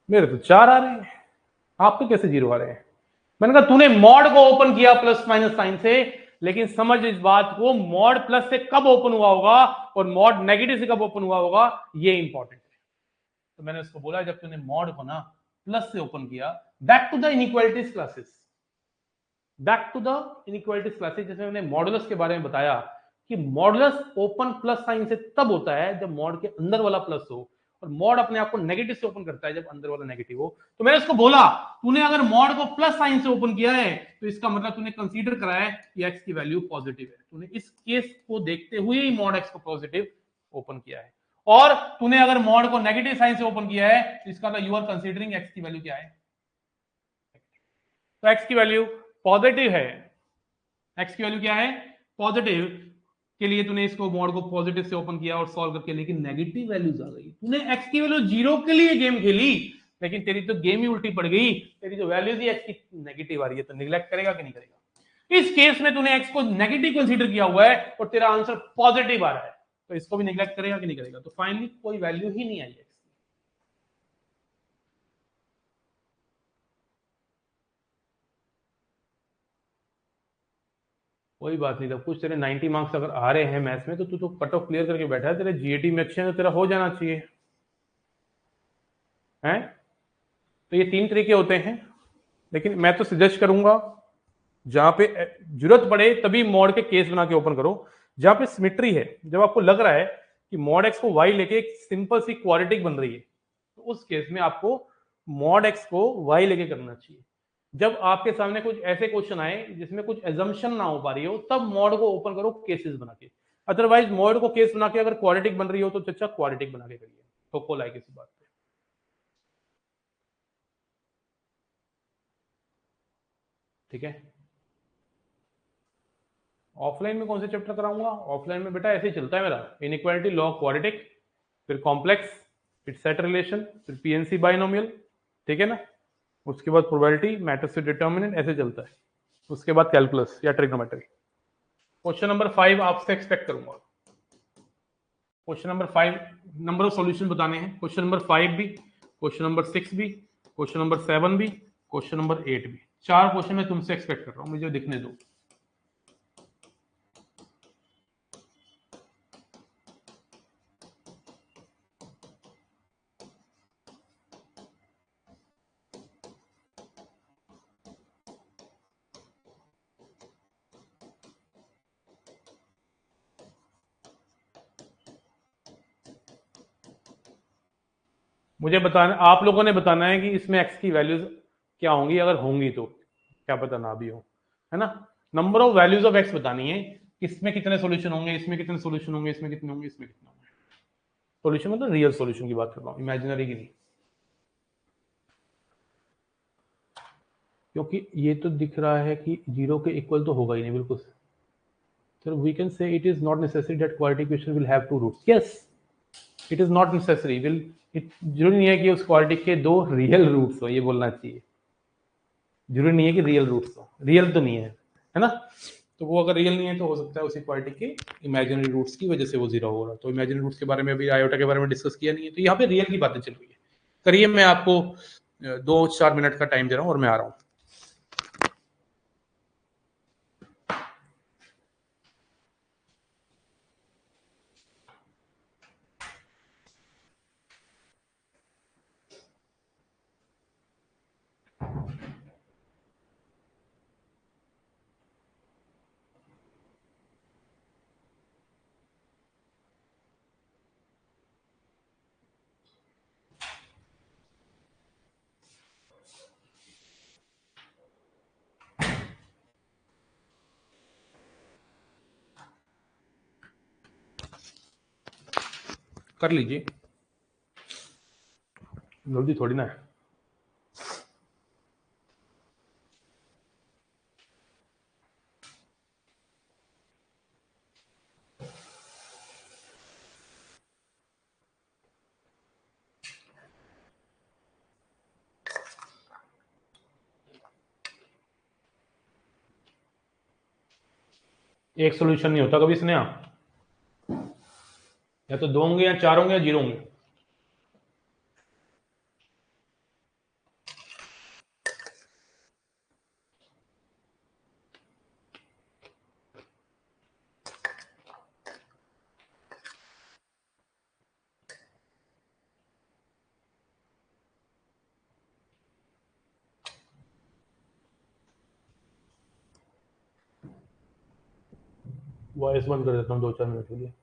मेरे तो चार आ रहे हैं, आपके कैसे जीरो आ रहे हैं? मैंने कहा तूने मॉड को ओपन किया प्लस माइनस साइन से, लेकिन समझ इस बात को, मॉड प्लस से कब ओपन हुआ होगा और मॉड नेगेटिव से कब ओपन हुआ होगा, ये इंपॉर्टेंट है। तो मैंने उसको बोला जब तूने मॉड को ना प्लस से ओपन किया, back to the inequalities classes, back to the inequalities classes, जैसे मैंने मॉडुलस के बारे में बताया कि मॉडुलस ओपन प्लस साइन से तब होता है जब मॉड के अंदर वाला प्लस हो, और मॉड अपने आप को नेगेटिव से ओपन करता है जब अंदर वाला नेगेटिव हो। तो मैंने उसको बोला तूने अगर मॉड को प्लस साइन से ओपन किया है तो इसका मतलब तूने कंसीडर करा है कि एक्स की वैल्यू पॉजिटिव है, तूने इस केस को देखते हुए ही मॉड एक्स को पॉजिटिव ओपन किया है। और तूने अगर मॉड को नेगेटिव साइन से ओपन किया है तो इसका मतलब यू आर कंसीडरिंग एक्स की वैल्यू क्या है, तो एक्स की वैल्यू पॉजिटिव है। एक्स की वैल्यू क्या है, पॉजिटिव, के लिए तूने इसको मॉड को पॉजिटिव से ओपन किया और सॉल्व करके, लेकिन नेगेटिव वैल्यूज आ गई, तूने एक्स की वैल्यू जीरो के लिए गेम खेली, लेकिन तेरी तो गेम ही उल्टी पड़ गई, तेरी तो वैल्यूज ही एक्स की नेगेटिव आ रही है, तो निगलेक्ट करेगा कि नहीं करेगा? इस केस में तूने एक्स को नेगेटिव कंसीडर किया हुआ है और तेरा आंसर पॉजिटिव आ रहा है, तो इसको भी निगलेक्ट करेगा कि नहीं करेगा? तो फाइनली कोई वैल्यू ही नहीं आई एक्स। कोई बात नहीं, जब कुछ तेरे 90 मार्क्स अगर आ रहे हैं मैथ्स में तो तू तो कट ऑफ क्लियर करके बैठा है, तेरे जीएटी में अच्छे हैं तो तेरा हो जाना चाहिए है। तो ये तीन तरीके होते हैं, लेकिन मैं तो सजेस्ट करूंगा जहां पे जरूरत पड़े तभी मॉड के केस बना के ओपन करो। जहां पे सिमेट्री है, जब आपको लग रहा है कि मॉड एक्स को वाई लेके एक सिंपल सी क्वाड्रेटिक बन रही है, तो उस केस में आपको मॉड एक्स को वाई लेके करना चाहिए। जब आपके सामने कुछ ऐसे क्वेश्चन आए जिसमें कुछ एजम्पशन ना हो पा रही हो, तब मॉड को ओपन करो केसेस बना के। अदरवाइज मॉड को केस बना के अगर क्वाड्रेटिक बन रही हो तो चचा क्वाड्रेटिक बना के करिए, तो को लाइक इसी बात पे। ठीक है, ऑफलाइन में कौन से चैप्टर कराऊंगा? ऑफलाइन में बेटा ऐसे ही चलता है मेरा, इनइक्वालिटी, लॉग, क्वाड्रेटिक, फिर कॉम्प्लेक्स, फिर सेट रिलेशन, फिर पीएनसी बाइनोमियल, ठीक है ना, उसके बाद प्रोबेबिलिटी, मैट्रिक्स से डिटर्मिनेंट, ऐसे चलता है। उसके बाद कैलकुलस या ट्रिग्नोमेट्री। क्वेश्चन नंबर 5 आपसे एक्सपेक्ट करूंगा। Question number 5 number of solution बताने हैं, क्वेश्चन नंबर 5 भी, क्वेश्चन नंबर 6 भी, क्वेश्चन नंबर 7 भी, क्वेश्चन नंबर 8 भी। चार क्वेश्चन मैं तुमसे एक्सपेक्ट कर रहा हूं, मुझे दिखने दो। मुझे बताना, आप लोगों ने बताना है कि इसमें एक्स की वैल्यूज क्या होंगी, अगर होंगी तो, क्या पता ना भी हो, है ना। Number of values of x बतानी है, इसमें कितने सॉल्यूशन होंगे, इसमें कितने सॉल्यूशन होंगे, इसमें कितने होंगे, इसमें कितने होंगे। सॉल्यूशन मतलब रियल सॉल्यूशन की बात कर रहा हूँ, इमेजिनरी की नहीं, क्योंकि ये तो दिख रहा है कि जीरो के इक्वल तो होगा ही नहीं बिल्कुल। So we can say it is not necessary that quadratic equation will have two roots. Yes, it is not necessary. Will it जरूरी नहीं है कि उस क्वाड्रेटिक के दो रियल रूट्स हो, ये बोलना चाहिए। जरूरी नहीं है कि रियल रूट्स हो, रियल तो नहीं है ना। तो वो अगर रियल नहीं है तो हो सकता है उसी क्वाड्रेटिक के इमेजिनरी रूट्स की वजह से वो जीरो हो रहा। तो इमेजिनरी रूट्स के बारे में अभी आयोटा के बारे में डिस्कस किया नहीं है, तो यहाँ पे रियल की बातें चल रही है। करिए, मैं आपको 2-4 मिनट का टाइम दे रहा हूँ और मैं आ रहा हूँ। कर लीजिए। जल्दी थोड़ी ना है। एक सोल्यूशन नहीं होता कभी इसने, या तो 2 होंगे या 4 होंगे या 0 होंगे। वॉइस बंद कर देता हूँ 2-4 मिनट के लिए।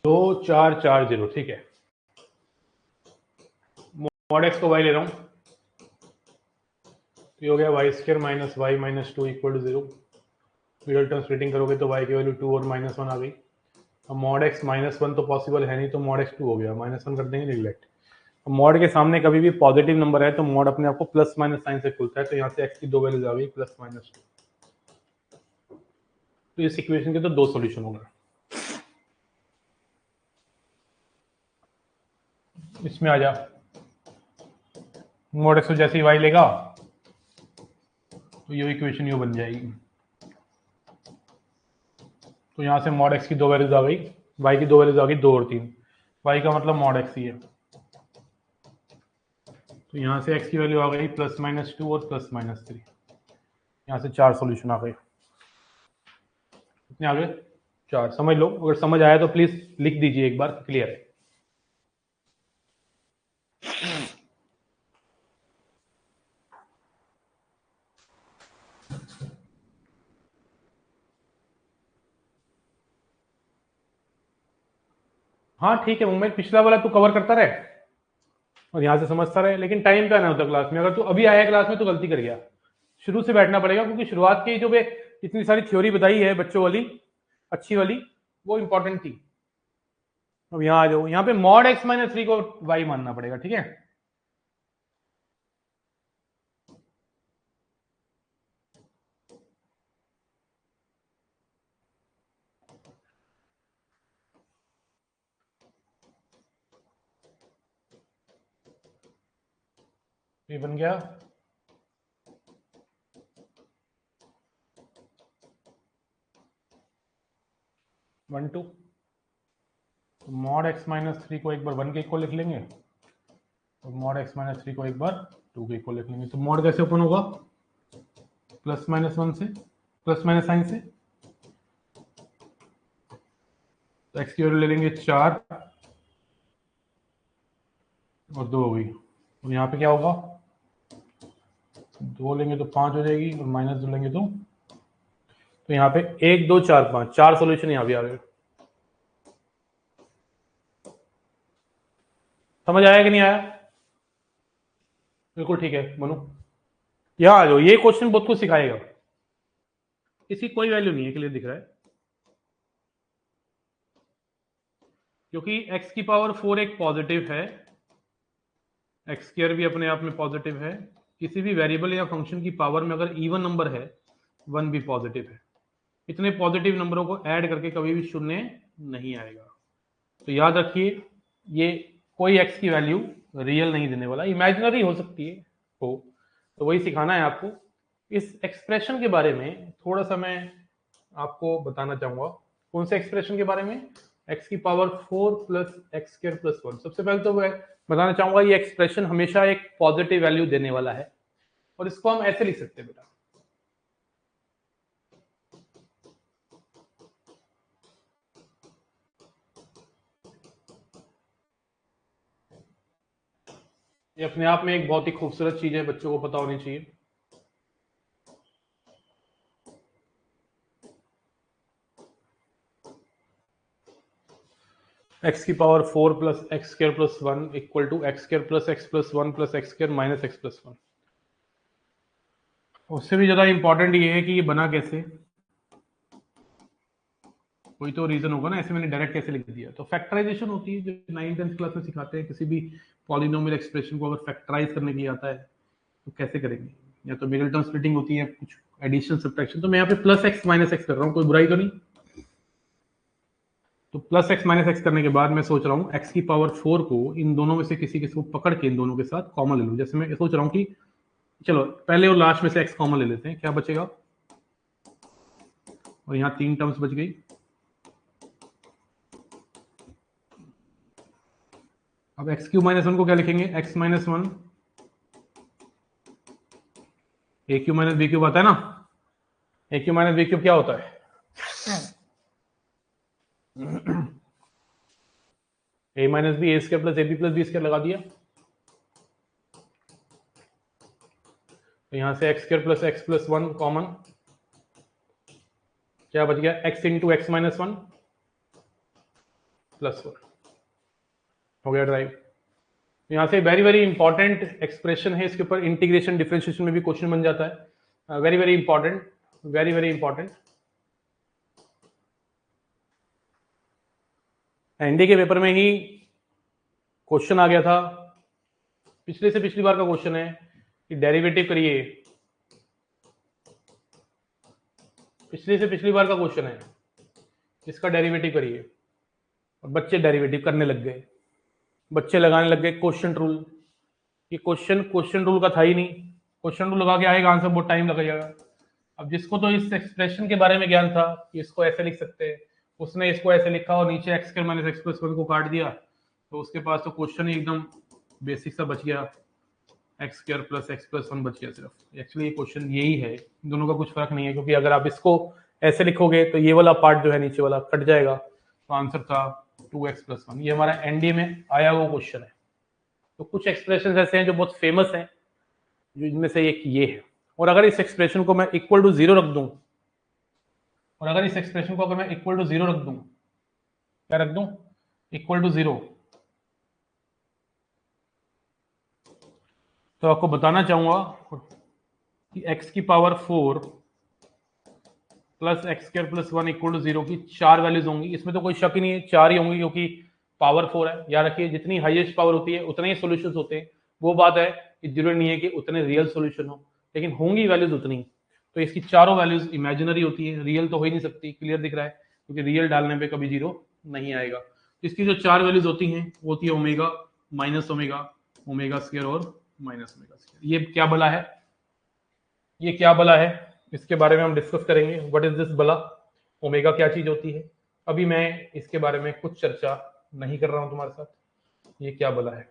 दो 4 4 0, ठीक है। मॉड एक्स को वाई ले रहा हूँ, तो ये हो गया y square minus y minus 2 equal to 0। Middle term splitting करोगे तो वाई की वैल्यू 2 और -1 आ गई। अब मॉड एक्स -1 तो पॉसिबल है नहीं, तो मॉड एक्स 2 हो गया, -1 कर देंगे निगलेक्ट। मॉड के सामने कभी भी पॉजिटिव नंबर है तो मॉड अपने आप को प्लस माइनस साइन से खुलता है, तो यहाँ से एक्स की 2 वैल्यूज आ गई +-2। तो इस इक्वेशन के तो 2 सॉल्यूशन हो गए। इसमें आ जा, मॉड एक्स को जैसे ही वाई लेगा तो ये इक्वेशन यू बन जाएगी। तो यहाँ से मॉड एक्स की 2 वैल्यूज आ गई, वाई की 2 वैल्यूज आ गई 2 और 3। वाई का मतलब मॉड एक्स ही है, तो यहाँ से एक्स की वैल्यू आ गई +-2 और +-3। यहाँ से 4 सॉल्यूशन आ गए। कितने आ गए? 4। समझ लो, अगर समझ आया तो प्लीज लिख दीजिए एक बार, क्लियर है। हाँ ठीक है मुंबई, पिछला वाला तू कवर करता रहे और यहाँ से समझता रहे, लेकिन टाइम का ना होता क्लास में। अगर तू अभी आया क्लास में तो गलती कर गया, शुरू से बैठना पड़ेगा, क्योंकि शुरुआत की जो वे इतनी सारी थ्योरी बताई है बच्चों वाली, अच्छी वाली, वो इंपॉर्टेंट थी। अब यहाँ आ जाओ, यहाँ पे मॉड एक्स माइनस 3 को वाई मानना पड़ेगा, ठीक है। ये बन गया 1 2। तो मॉड एक्स माइनस 3 को एक बार 1 के इक्वल लिख लेंगे और मॉड एक्स माइनस 3 को एक बार 2 के इक्वल लिख लेंगे। तो मॉड कैसे ओपन होगा? +-1 से, प्लस माइनस साइन से। तो एक्स की वैल्यू ले लेंगे 4 और 2 हो गई। तो यहाँ पे क्या होगा? 2 लेंगे तो 5 हो जाएगी और -2 लेंगे तो यहाँ पे 1 2 4 5 4 सोल्यूशन यहाँ भी आ गए। समझ आया कि नहीं आया? बिल्कुल ठीक है मनु, यहाँ आ जाओ। ये क्वेश्चन बहुत कुछ सिखाएगा। इसकी कोई वैल्यू नहीं है, क्लियर दिख रहा है, क्योंकि x की पावर 4 एक पॉजिटिव है, एक्स स्क्वायर भी अपने आप में पॉजिटिव है। किसी भी वेरिएबल या फंक्शन की पावर में अगर इवन नंबर है, 1 भी पॉजिटिव है। इतने पॉजिटिव नंबरों को ऐड करके कभी भी शून्य नहीं आएगा। तो याद रखिए, ये कोई x की वैल्यू रियल नहीं देने वाला, इमेजिनरी हो सकती है हो, तो वही सिखाना है आपको। इस एक्सप्रेशन के बारे में थोड़ा सा मैं आपको बताना चाहूंगा। कौन से एक्सप्रेशन के बारे में? x की power 4 plus x square plus 1। सबसे पहले तो मैं बताना चाहूंगा, ये एक्सप्रेशन हमेशा एक पॉजिटिव वैल्यू देने वाला है, और इसको हम ऐसे लिख सकते हैं बेटा, ये अपने आप में एक बहुत ही खूबसूरत चीज है, बच्चों को पता होनी चाहिए। x की power 4 plus x square plus 1 equal to x square plus x plus 1 plus x square minus x plus 1। उससे भी ज्यादा इंपॉर्टेंट ये है कि ये बना कैसे, कोई तो रीजन होगा ना, ऐसे मैंने डायरेक्ट कैसे लिख दिया। तो फैक्टराइजेशन होती है, जो 9th 10th क्लास में सिखाते हैं। किसी भी पॉलिनोमियल एक्सप्रेशन को अगर फैक्टराइज करने के लिए आता है तो कैसे करेंगे, या तो मिडिल टर्म स्प्लिटिंग होती है, कुछ एडिशन सब्ट्रैक्शन। तो मैं यहाँ पे प्लस एक्स माइनस एक्स कर रहा हूँ, कोई बुराई तो नहीं। तो प्लस एक्स माइनस एक्स करने के बाद मैं सोच रहा हूँ एक्स की पावर 4 को इन दोनों में से किसी को पकड़ के इन दोनों के साथ कॉमन ले लूँ। जैसे मैं सोच रहा हूँ कि चलो पहले और लास्ट में से एक्स कॉमन ले लेते हैं, क्या बचेगा, और यहाँ 3 टर्म्स बच गई। अब एक्स क्यू माइनस 1 को क्या लिखेंगे, x minus 1 a cube minus b cube आता है ना। A cube minus b cube क्या होता है, a minus b a square plus a b plus b square लगा दिया। तो यहां से x square plus x plus 1 common, क्या बच गया, x into x minus 1 plus 1 हो गया ड्राइव। यहां से वेरी वेरी इंपॉर्टेंट एक्सप्रेशन है, इसके ऊपर इंटीग्रेशन डिफरेंशिएशन में भी क्वेश्चन बन जाता है। Very very important, very very important. ND के पेपर में ही क्वेश्चन आ गया था, पिछले से पिछली बार का क्वेश्चन है कि डेरिवेटिव करिए। पिछले से पिछली बार का क्वेश्चन है, इसका डेरिवेटिव करिए, और बच्चे डेरिवेटिव करने लग गए, बच्चे लगाने लग गए क्वेश्चन रूल। ये क्वेश्चन रूल का था ही नहीं, क्वेश्चन रूल लगा के आएगा आंसर, बहुत टाइम लग जाएगा। अब जिसको तो इस एक्सप्रेशन के बारे में ज्ञान था कि इसको ऐसे लिख सकते हैं, उसने इसको ऐसे लिखा और नीचे x square minus x plus 1 को काट दिया, तो उसके पास तो क्वेश्चन ही एकदम बेसिक सा बच गया, x square plus x plus 1 बच गया सिर्फ। एक्चुअली ये क्वेश्चन यही है, दोनों का कुछ फर्क नहीं है, क्योंकि अगर आप इसको ऐसे लिखोगे तो ये वाला पार्ट जो है नीचे वाला कट जाएगा। तो आंसर था 2x प्लस 1। ये हमारा एनडीए में आया हुआ क्वेश्चन है। तो कुछ एक्सप्रेशन ऐसे हैं जो बहुत फेमस हैं, जो इनमें से एक ये है। और अगर इस एक्सप्रेशन को मैं इक्वल टू 0 रख दूं, और अगर इस एक्सप्रेशन को अगर मैं इक्वल टू 0 रख दूं, क्या रख दूं, इक्वल टू 0, तो आपको बताना चाहूंगा कि x की power 4 plus x square plus 1 equal to 0 की 4 वैल्यूज होंगी। इसमें तो कोई शक ही नहीं है, 4 ही होंगी, क्योंकि पावर 4 है। याद रखिए, जितनी हाईएस्ट पावर होती है उतने ही सॉल्यूशंस होते हैं। वो बात है कि जरूरी नहीं है कि उतने रियल सॉल्यूशन हो, लेकिन होंगी वैल्यूज उतनी। तो इसकी चारों वैल्यूज इमेजिनरी होती है, रियल तो हो ही नहीं सकती। क्लियर दिख रहा है, क्योंकि रियल डालने पे कभी 0 नहीं आएगा। इसकी जो 4 वैल्यूज होती हैं वो होती है omega, minus omega, omega square और माइनस ओमेगा स्क्वायर। ये क्या भला है, ये क्या भला है, इसके बारे में हम डिस्कस करेंगे। व्हाट इज दिस भला, ओमेगा क्या चीज होती है। अभी मैं इसके बारे में कुछ चर्चा नहीं कर रहा हूं तुम्हारे साथ, ये क्या भला है।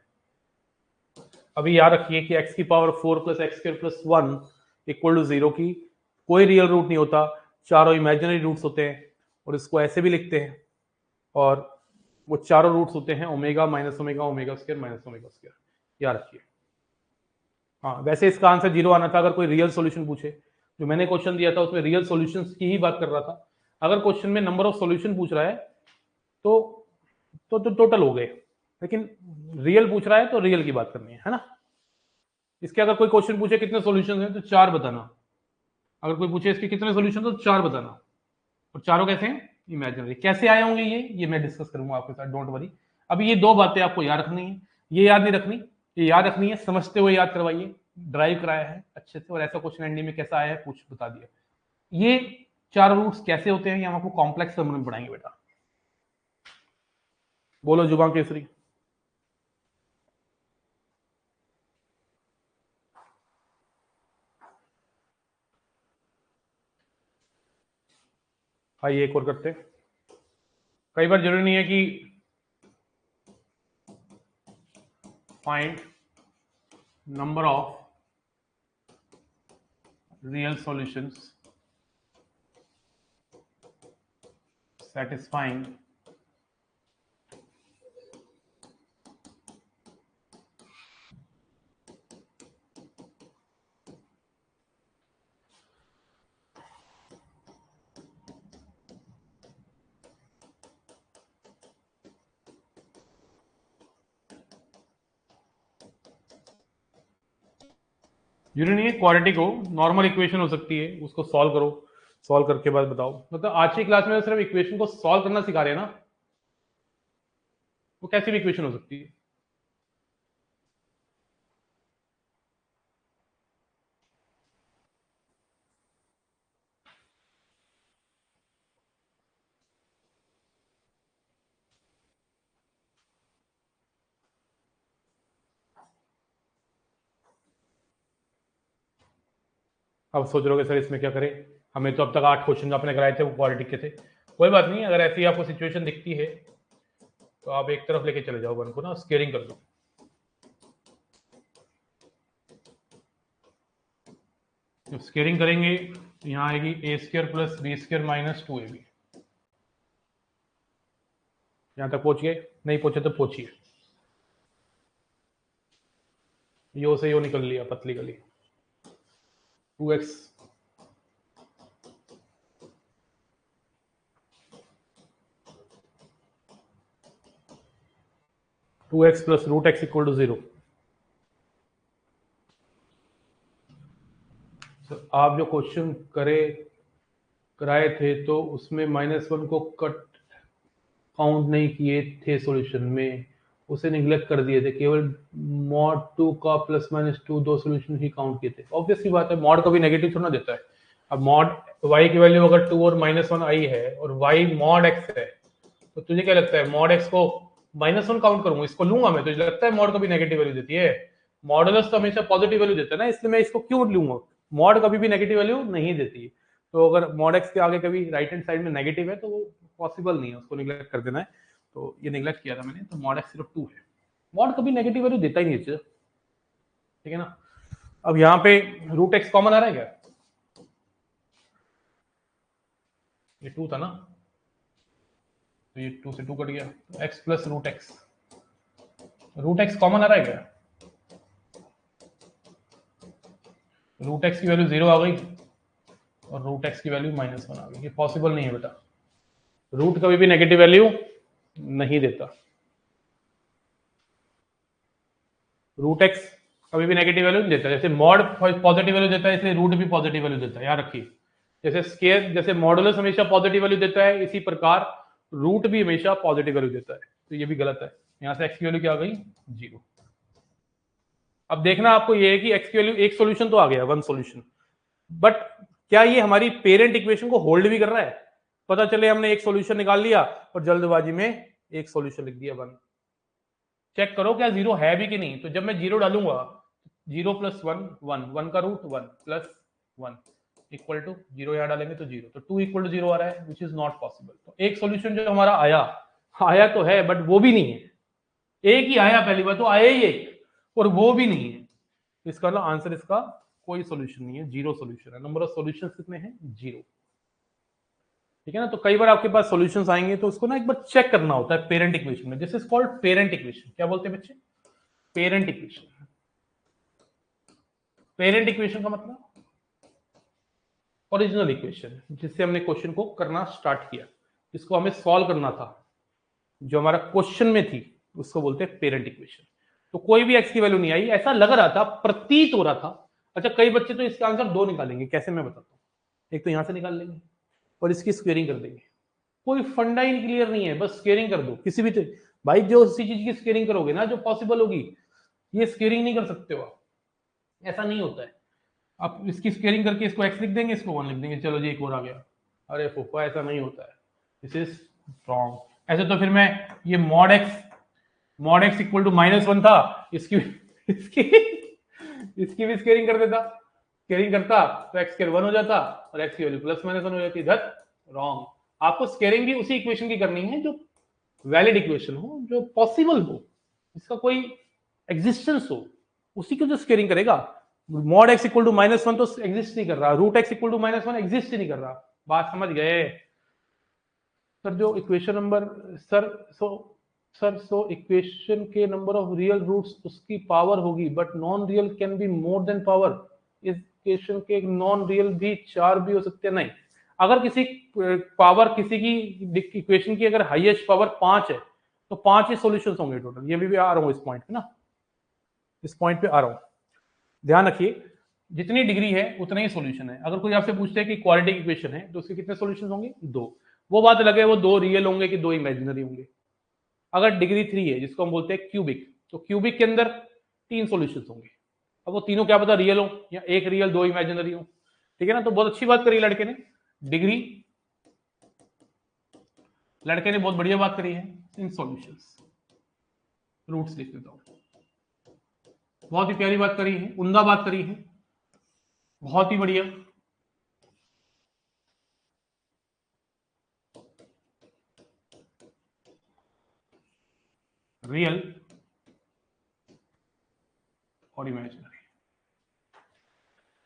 अभी याद रखिए कि x की power 4 plus x square plus 1 equal to 0 की कोई रियल रूट नहीं होता, चारों इमेजिनरी रूट्स होते हैं। और इसको ऐसे भी लिखते हैं, और वो चारों रूट्स होते हैं omega minus omega, omega square minus omega square. याद रखिए। हाँ, वैसे इसका आंसर 0 आना था अगर कोई रियल सॉल्यूशन पूछे। जो मैंने क्वेश्चन दिया था उसमें रियल सॉल्यूशंस की ही बात कर रहा था। अगर क्वेश्चन में नंबर ऑफ सॉल्यूशन पूछ रहा है तो टोटल हो गए, लेकिन रियल पूछ रहा है तो रियल की बात करनी है ना। इसके अगर कोई क्वेश्चन पूछे कितने सॉल्यूशंस हैं तो 4 बताना, अगर कोई पूछे इसके कितने सॉल्यूशन तो 4 बताना, और चारों कैसे हैं, इमेजिनरी। कैसे आए होंगे ये मैं डिस्कस करूंगा आपके साथ, डोंट वरी। अभी ये 2 बातें आपको याद रखनी है, ये याद नहीं रखनी, ये याद रखनी है, समझते हुए याद करवाइए। ड्राइव कराया है अच्छे से, और ऐसा क्वेश्चन एनडी में कैसा आया है पूछ बता दिया। ये 4 रूट्स कैसे होते हैं ये हम आपको कॉम्प्लेक्स टर्म में पढ़ाएंगे बेटा। बोलो जुबान केसरी। आइए एक और करते हैं। कई बार जरूरी नहीं है कि find number of real solutions satisfying जरूरी नहीं है क्वाड्रेटिक को, नॉर्मल इक्वेशन हो सकती है, उसको सॉल्व करो, सॉल्व करके बाद बताओ। मतलब आज की क्लास में सिर्फ इक्वेशन को सॉल्व करना सिखा रहे हैं ना, वो कैसी भी इक्वेशन हो सकती है। अब सोच रहे हो सर इसमें क्या करें, हमें तो अब तक 8 क्वेश्चन अपने कराए थे वो क्वाड्रेटिक के थे। कोई बात नहीं, अगर ऐसी आपको सिचुएशन दिखती है तो आप एक तरफ लेके चले जाओ वन को ना, स्केयरिंग कर दो। जब स्केयरिंग करेंगे यहाँ आएगी a square plus b square minus 2ab। यहां तक पहुंच गए, नहीं पहुंचे तो पहुंचिए। यो से यो निकल लिया पतली गली, 2x 2x plus root x equal to 0। आप जो क्वेश्चन कराए थे तो उसमें -1 को कट काउंट नहीं किए थे सॉल्यूशन में, उसे निगलेक्ट कर दिए थे, केवल मॉड 2 का प्लस माइनस 2 2 सॉल्यूशन ही काउंट किए थे। ऑब्वियस सी बात है, मॉड कभी नेगेटिव थोड़ा देता है। अब मॉड y की वैल्यू अगर 2 और -1 आई है और y मॉड x है, तो तुझे क्या लगता है मॉड x को -1 काउंट करूंगा, इसको लूंगा मैं? तुझे लगता है मॉड कभी नेगेटिव वैल्यू देती है? मॉडुलस तो हमेशा पॉजिटिव वैल्यू देता है ना, इसलिए मैं इसको क्यों लूंगा? मॉड कभी भी नेगेटिव वैल्यू नहीं देती है। तो अगर मॉड x के आगे कभी राइट हैंड साइड में नेगेटिव है तो वो पॉसिबल नहीं है, उसको निगलेक्ट कर देना है। तो ये निगलेक्ट किया था मैंने, तो मॉड x सिर्फ 2 है। मॉड कभी नेगेटिव वैल्यू देता ही नहीं है, ठीक है ना। अब यहाँ पे रूट एक्स कॉमन आ रहा है क्या? ये 2 था ना, तो ये 2 से 2 कट गया, तो x plus root x common आ रहा है क्या? रूट एक्स की वैल्यू 0 आ गई और रूट एक्स की वैल्यू -1 आ गई। ये पॉसिबल नहीं है बेटा, रूट कभी भी नेगेटिव वैल्यू नहीं देता। रूट एक्स कभी भी नेगेटिव वैल्यू नहीं देता। जैसे मॉड पॉजिटिव वैल्यू देता है, इसलिए रूट भी पॉजिटिव वैल्यू देता है, याद रखिए। जैसे स्केयर, जैसे मॉडुलस हमेशा पॉजिटिव वैल्यू देता है, इसी प्रकार रूट भी हमेशा पॉजिटिव वैल्यू देता है। तो ये भी गलत है। यहां से एक्स की वैल्यू क्या आ गई? 0। अब देखना आपको ये है कि एक्स की वैल्यू, एक सॉल्यूशन तो आ गया, 1 सॉल्यूशन, बट क्या ये हमारी पेरेंट इक्वेशन को होल्ड भी कर रहा है? पता चले हमने एक सॉल्यूशन निकाल लिया और जल्दबाजी में एक सॉल्यूशन लिख दिया 1। चेक करो क्या 0 है भी कि नहीं। तो जब मैं 0 डालूंगा, 0 प्लस 1 1, 1 का रूट 1 प्लस 1 इक्वल टू 0, यहां डालेंगे तो 0, तो 2 इक्वल टू 0 आ रहा है, विच इज नॉट पॉसिबल। तो एक सॉल्यूशन जो हमारा आया तो है, बट वो भी नहीं है। एक ही आया, पहली बार तो आया ही एक, और वो भी नहीं है। इसका मतलब आंसर, इसका कोई सॉल्यूशन नहीं है, 0 सॉल्यूशन है। नंबर ऑफ सॉल्यूशंस कितने हैं? 0, ठीक है ना। तो कई बार आपके पास सॉल्यूशंस आएंगे तो उसको ना एक बार चेक करना होता है पेरेंट इक्वेशन में। This is called parent equation. क्या बोलते हैं बच्चे? Parent equation. पेरेंट इक्वेशन का मतलब ओरिजिनल इक्वेशन, जिससे हमने क्वेश्चन को करना स्टार्ट किया, इसको हमें सॉल्व करना था, जो हमारा क्वेश्चन में थी उसको बोलते हैं पेरेंट इक्वेशन। तो कोई भी एक्स की वैल्यू नहीं आई, ऐसा लग रहा था, प्रतीत हो रहा था। अच्छा, कई बच्चे तो इसका आंसर 2 निकालेंगे, कैसे मैं बताता हूँ। एक तो यहां से निकाल लेंगे और इसकी स्क्वेयरिंग कर देंगे, कोई फंडा ही क्लियर नहीं है, बस स्क्वेयरिंग कर दो किसी भी भाई जो उसी चीज की स्क्वेयरिंग करोगे ना जो पॉसिबल होगी, ये स्क्वेयरिंग नहीं कर सकते हो आप, ऐसा नहीं होता है। आप इसकी स्क्वेयरिंग करके इसको एक्स लिख देंगे, इसको 1 लिख देंगे, चलो जी एक और आ गया। अरे फूफा ऐसा नहीं होता है, दिस इज रॉन्ग। ऐसे तो फिर मैं ये मॉड एक्स इक्वल टू -1 था, इसकी इसकी इसकी भी स्क्वेयरिंग कर देता, स्क्वेयरिंग करता तो एक्स स्क्वायर 1 हो जाता और एक्स की वैल्यू +-1 हो जाती। धत रॉन्ग। आपको स्क्वेयरिंग भी उसी इक्वेशन की करनी है जो वैलिड इक्वेशन हो, जो पॉसिबल हो, इसका कोई एग्जिस्टेंस हो, उसी की जो स्क्वेयरिंग करेगा। मॉड एक्स इक्वल टू -1 तो एग्जिस्ट नहीं कर रहा, root x equal to -1 exist ही नहीं कर रहा। बात समझ गए सर? जो इक्वेशन नंबर सो इक्वेशन के नंबर ऑफ रियल रूट्स उसकी पावर होगी, but non real can be more than power. इस इक्वेशन के नॉन रियल भी 4 भी हो सकते हैं। नहीं, अगर किसी पावर किसी की इक्वेशन की अगर हाईएस्ट पावर 5 है तो 5 ही सॉल्यूशंस होंगे टोटल। ये भी आ रहा हूं इस पॉइंट पे ना, इस पॉइंट पे आ रहा हूं, ध्यान रखिए। जितनी डिग्री है उतना ही सॉल्यूशन है। अगर कोई आपसे पूछते हैं कि क्वाड्रेटिक इक्वेशन है तो उसके कितने सॉल्यूशंस होंगे? 2। वो बात अलग है वो 2 रियल होंगे कि 2 इमेजिनरी होंगे। अगर डिग्री 3 है जिसको हम बोलते हैं क्यूबिक, तो क्यूबिक के अंदर 3 सॉल्यूशंस होंगे। अब वो तीनों क्या पता रियल हो या एक रियल 2 इमेजिनरी हो, ठीक है ना? तो बहुत अच्छी बात करी लड़के ने, डिग्री, लड़के ने बहुत बढ़िया बात करी है इन सॉल्यूशंस। रूट्स लिख देता हूं, बहुत ही प्यारी बात करी है, उम्दा बात करी है, बहुत ही बढ़िया। रियल और इमेजिनरी।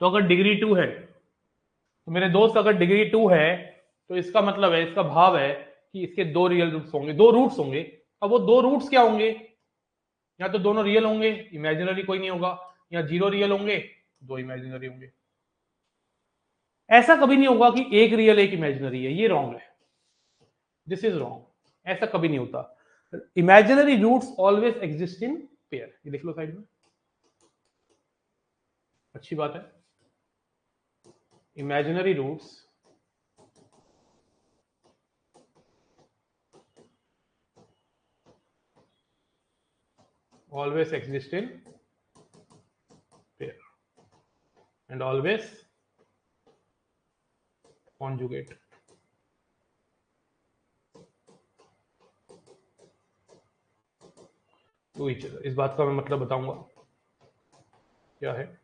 तो अगर डिग्री 2 है तो मेरे दोस्त, अगर डिग्री 2 है तो इसका मतलब है, इसका भाव है कि इसके 2 रियल रूट्स होंगे, 2 रूट्स होंगे। अब वो 2 रूट्स क्या होंगे? या तो दोनों रियल होंगे, इमेजिनरी कोई नहीं होगा, या 0 रियल होंगे, 2 इमेजिनरी होंगे। ऐसा कभी नहीं होगा कि एक रियल एक इमेजिनरी है, ये रॉन्ग है, दिस इज रॉन्ग। ऐसा कभी नहीं होता। Imaginary roots always exist in pair, ये लिख लो साइड में, अच्छी बात है। Imaginary roots always exist in pair and always conjugate to each other। इस बात का मैं मतलब बताऊंगा क्या है।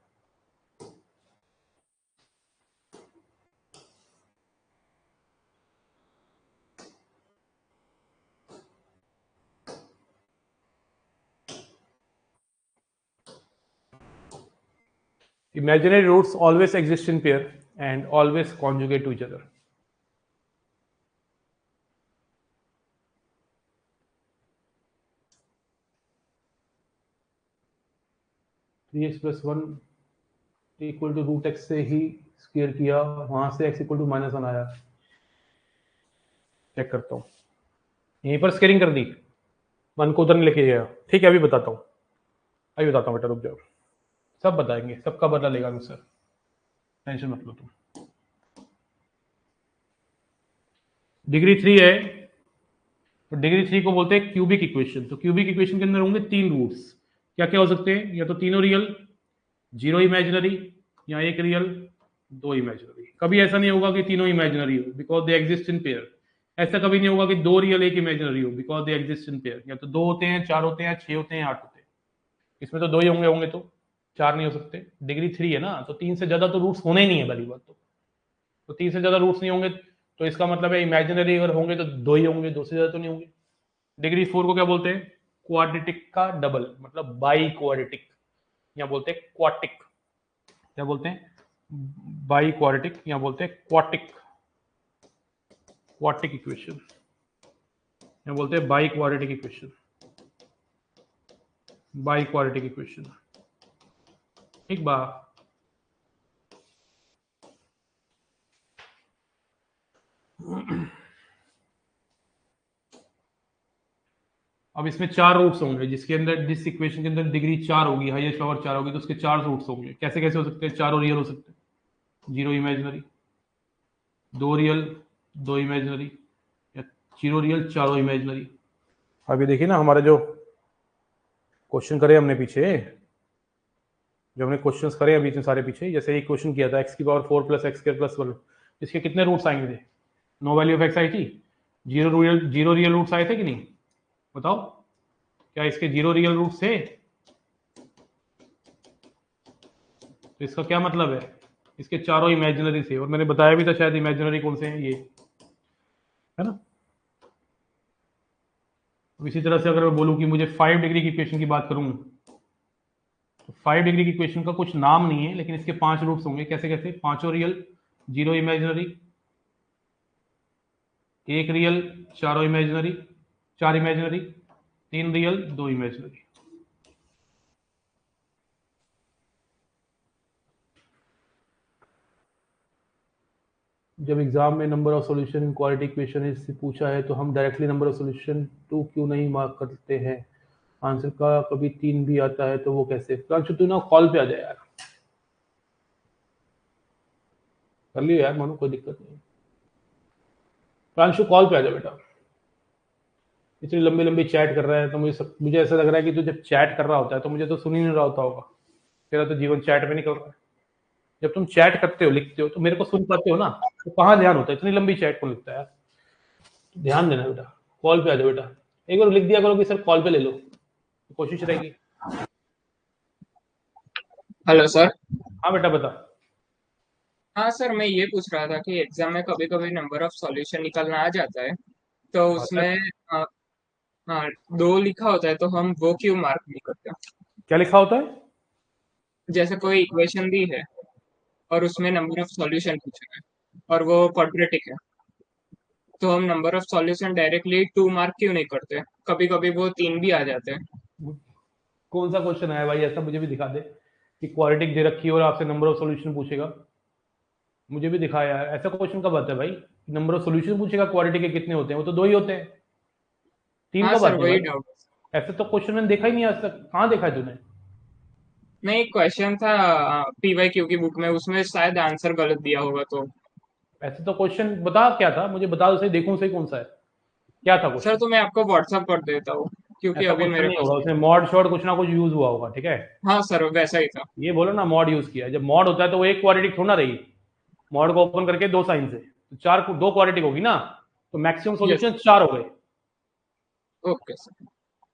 Imaginary roots always exist in pair and always conjugate to each other। 3x + 1 equal to root x से ही स्क्वायर किया, वहां से x इक्वल टू -1 आया। चेक करता हूं, यहीं पर स्क्वायरिंग कर दी, 1 को उधर नहीं लेके गया। ठीक है, अभी बताता हूं, अभी बताता हूं बेटा, रुक जाओ, सब बताएंगे, सबका बदला लेगा सर, टेंशन मत लो तुम। डिग्री 3 है तो डिग्री 3 को बोलते हैं क्यूबिक इक्वेशन। तो क्यूबिक इक्वेशन के अंदर होंगे 3 रूट्स। क्या क्या हो सकते हैं? या तो तीनों रियल, 0 इमेजिनरी, या एक रियल 2 इमेजिनरी। कभी ऐसा नहीं होगा कि तीनों इमेजिनरी हो, because they exist in pair. ऐसा कभी नहीं होगा कि 2 रियल 1 इमेजिनरी हो, because they exist in pair. या तो 2 होते हैं, 4 होते हैं, 6 होते हैं, 8 होते हैं। इसमें तो 2 ही होंगे तो 4 नहीं हो सकते। डिग्री 3 है ना, तो 3 से ज्यादा तो रूट्स होने ही नहीं है पहली बात तो 3 से ज्यादा रूट्स नहीं होंगे तो इसका मतलब है इमेजिनरी अगर होंगे तो 2 ही होंगे, 2 से ज्यादा तो नहीं होंगे। डिग्री 4 को क्या बोलते हैं? क्वाड्रेटिक का डबल, मतलब बाई क्वाड्रेटिक, या बोलते हैं क्वाटिक। क्या बोलते हैं? बाई क्वाड्रेटिक, या बोलते हैं क्वाटिक, क्वाटिक इक्वेशन, या बोलते हैं by quadratic equation, by quadratic equation. ठीक बा? अब इसमें 4 रूट्स होंगे, जिसके अंदर जिस इक्वेशन के अंदर डिग्री 4 होगी, हाईएस्ट पावर 4 होगी, तो उसके 4 रूट्स होंगे। कैसे कैसे हो सकते हैं? चारों रियल हो सकते हैं, 0 इमेजिनरी, 2 रियल 2 इमेजिनरी, या 0 रियल चारों इमेजिनरी। अभी देखिए ना, हमारे जो क्वेश्चन करे हमने पीछे, जो हमने क्वेश्चंस करे अभी इतने सारे पीछे, जैसे एक क्वेश्चन किया था x की power 4 plus x square plus 1, इसके कितने रूट्स आएंगे थे? नो वैल्यू ऑफ x आई थी, 0 रियल रूट्स आए थे कि नहीं? बताओ, क्या इसके 0 रियल रूट्स थे? तो इसका क्या मतलब है? इसके चारों इमेजिनरी थे, और मैंने बताया भी था शायद इमेजिनरी कौन से हैं, ये है ना। इसी तरह से अगर मैं बोलूं कि मुझे 5 डिग्री की इक्वेशन की बात करूं, तो 5 डिग्री की इक्वेशन का कुछ नाम नहीं है, लेकिन इसके 5 रूट्स होंगे। कैसे कैसे? पांचों रियल, 0 इमेजिनरी, 1 रियल चारों इमेजिनरी, 4 इमेजिनरी, 3 रियल 2 इमेजिनरी। जब एग्जाम में number of solution in quality equation से पूछा है, तो हम डायरेक्टली नंबर ऑफ सॉल्यूशन 2 क्यों नहीं मार्क करते हैं? आंसर का कभी 3 भी आता है तो वो कैसे? प्रांशु तू ना कॉल पे आ जाए यार, कर लियो यार मानो, कोई दिक्कत नहीं। प्रांशु कॉल पे आ जा बेटा, इतनी लंबी लंबी चैट कर रहा है तो मुझे ऐसा लग रहा है कि तू जब चैट कर रहा होता है तो मुझे तो सुन ही नहीं रहा होता होगा। तेरा तो जीवन चैट में निकल रहा है। जब तुम चैट करते हो, लिखते हो, तो मेरे को सुन पाते हो ना, तो कहाँ ध्यान होता है? इतनी लंबी चैट को लिखता है यार, ध्यान देना बेटा। कॉल पे आ जाओ बेटा, एक बार लिख दिया करो कि सर कॉल पे ले लो, तो कोशिश रहेगी। Hello sir. हाँ बेटा बता। हाँ सर, मैं ये पूछ रहा था कि एग्जाम में कभी कभी नंबर ऑफ सॉल्यूशन निकलना आ जाता है, तो हाँ सर, उसमें अ, हाँ, 2 लिखा होता है, तो हम वो क्यों मार्क नहीं करते? क्या लिखा होता है? जैसे कोई इक्वेशन दी है और उसमें नंबर ऑफ सॉल्यूशन पूछा है और वो क्वाड्रेटिक है, तो हम number of solution directly 2 mark क्यों नहीं करते? कभी कभी वो 3 भी आ जाते हैं। कौन सा क्वेश्चन है भाई ऐसा? मुझे भी दिखा दे कि क्वाड्रेटिक दे रखी है और आपसे नंबर ऑफ सॉल्यूशन पूछेगा। मुझे भी दिखा यार, ऐसा क्वेश्चन कब आता है भाई? नंबर ऑफ सॉल्यूशन पूछेगा, क्वाड्रेटिक के कितने होते हैं? वो तो 2 ही होते हैं, 3 हाँ कब सर, आते हैं वही भाई? डाउट। ऐसे तो क्वेश्चन मैंने देखा ही नहीं आज तक। कहाँ देखा है तूने? नहीं, क्वेश्चन था PYQ की बुक में, उसमें शायद आंसर गलत दिया होगा तो। ऐसे तो क्वेश्चन बता, क्या था मुझे बता दो सही, देखूं सही कौन सा है, क्या था सर क्वेश्चन? तो मैं आपको व्हाट्सअप कर देता हूँ, क्योंकि ऐसा अभी क्वेश्चन मेरे नहीं पास होगा, नहीं। उसमें मॉड शॉट कुछ ना कुछ यूज हुआ होगा, ठीक है। हाँ सर, वैसा ही था। ये बोलो ना मॉड यूज किया। जब मॉड होता है तो वो एक क्वाड्रेटिक थोड़ा ना रही, मॉड को ओपन करके 2 साइन से तो 4 2 क्वाड्रेटिक होगी ना, तो मैक्सिमम यस। सॉल्यूशन 4 हो गए। Okay sir.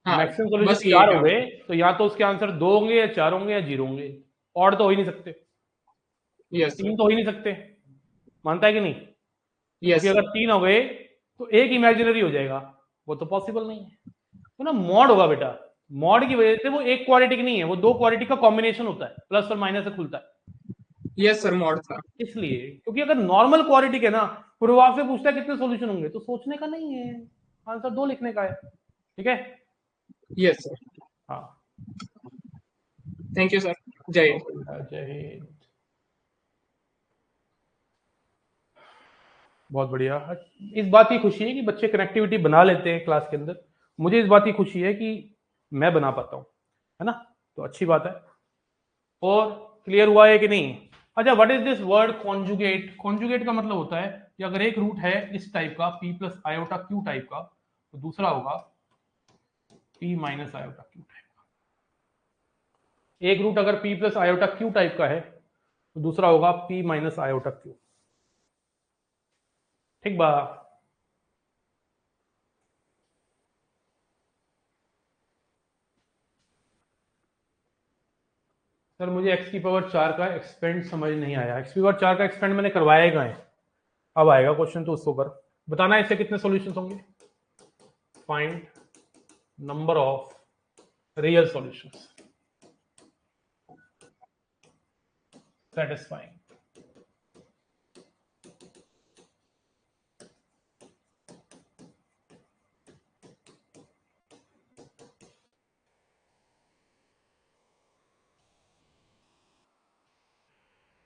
हाँ, मैक्सिमम सॉल्यूशन बस यही 4 हो डाउट। गए, तो या तो उसके आंसर 2 होंगे या 4 होंगे या 0 होंगे। ऑड तो हो ही नहीं सकते, यस सर। 3 तो हो ही नहीं सकते। मानता है कि नहीं? क्योंकि यस अगर सर। 3 हो गए तो एक इमेजिनरी हो जाएगा, वो तो पॉसिबल नहीं है। तो ना मॉड होगा बेटा, मॉड की वजह से वो एक क्वाड्रेटिक नहीं है, वो 2 क्वाड्रेटिक का कॉम्बिनेशन होता है, प्लस और माइनस से खुलता है। यस सर, मॉड था। इसलिए, क्योंकि अगर नॉर्मल क्वाड्रेटिक है ना, फिर वो आपसे पूछता है कितने सॉल्यूशन होंगे, तो सोचने का नहीं है, आंसर 2 लिखने का है, ठीक है। Yes sir. हाँ, thank you sir. Jai Hind. Okay बेटा, जय हिंद। बहुत बढ़िया। इस बात की खुशी है कि बच्चे कनेक्टिविटी बना लेते हैं क्लास के अंदर। मुझे इस बात की खुशी है कि मैं बना पाता हूँ, है ना, तो अच्छी बात है। और क्लियर हुआ है कि नहीं? अच्छा, what is this word conjugate? Conjugate का मतलब होता है कि अगर एक रूट है इस टाइप का p plus iota Q type का, तो दूसरा होगा p minus iota Q type का। एक रूट अगर p plus iota Q type का है, तो दूसरा होगा p माइनस आयोटा क्यू। ठीक बा? सर मुझे x की पावर 4 का एक्सपेंड समझ नहीं आया। x की पावर 4 का एक्सपेंड मैंने करवाया कहाँ है? अब आएगा क्वेश्चन, तो उसको कर बताना है इससे कितने सॉल्यूशंस होंगे। Find number of real solutions satisfying।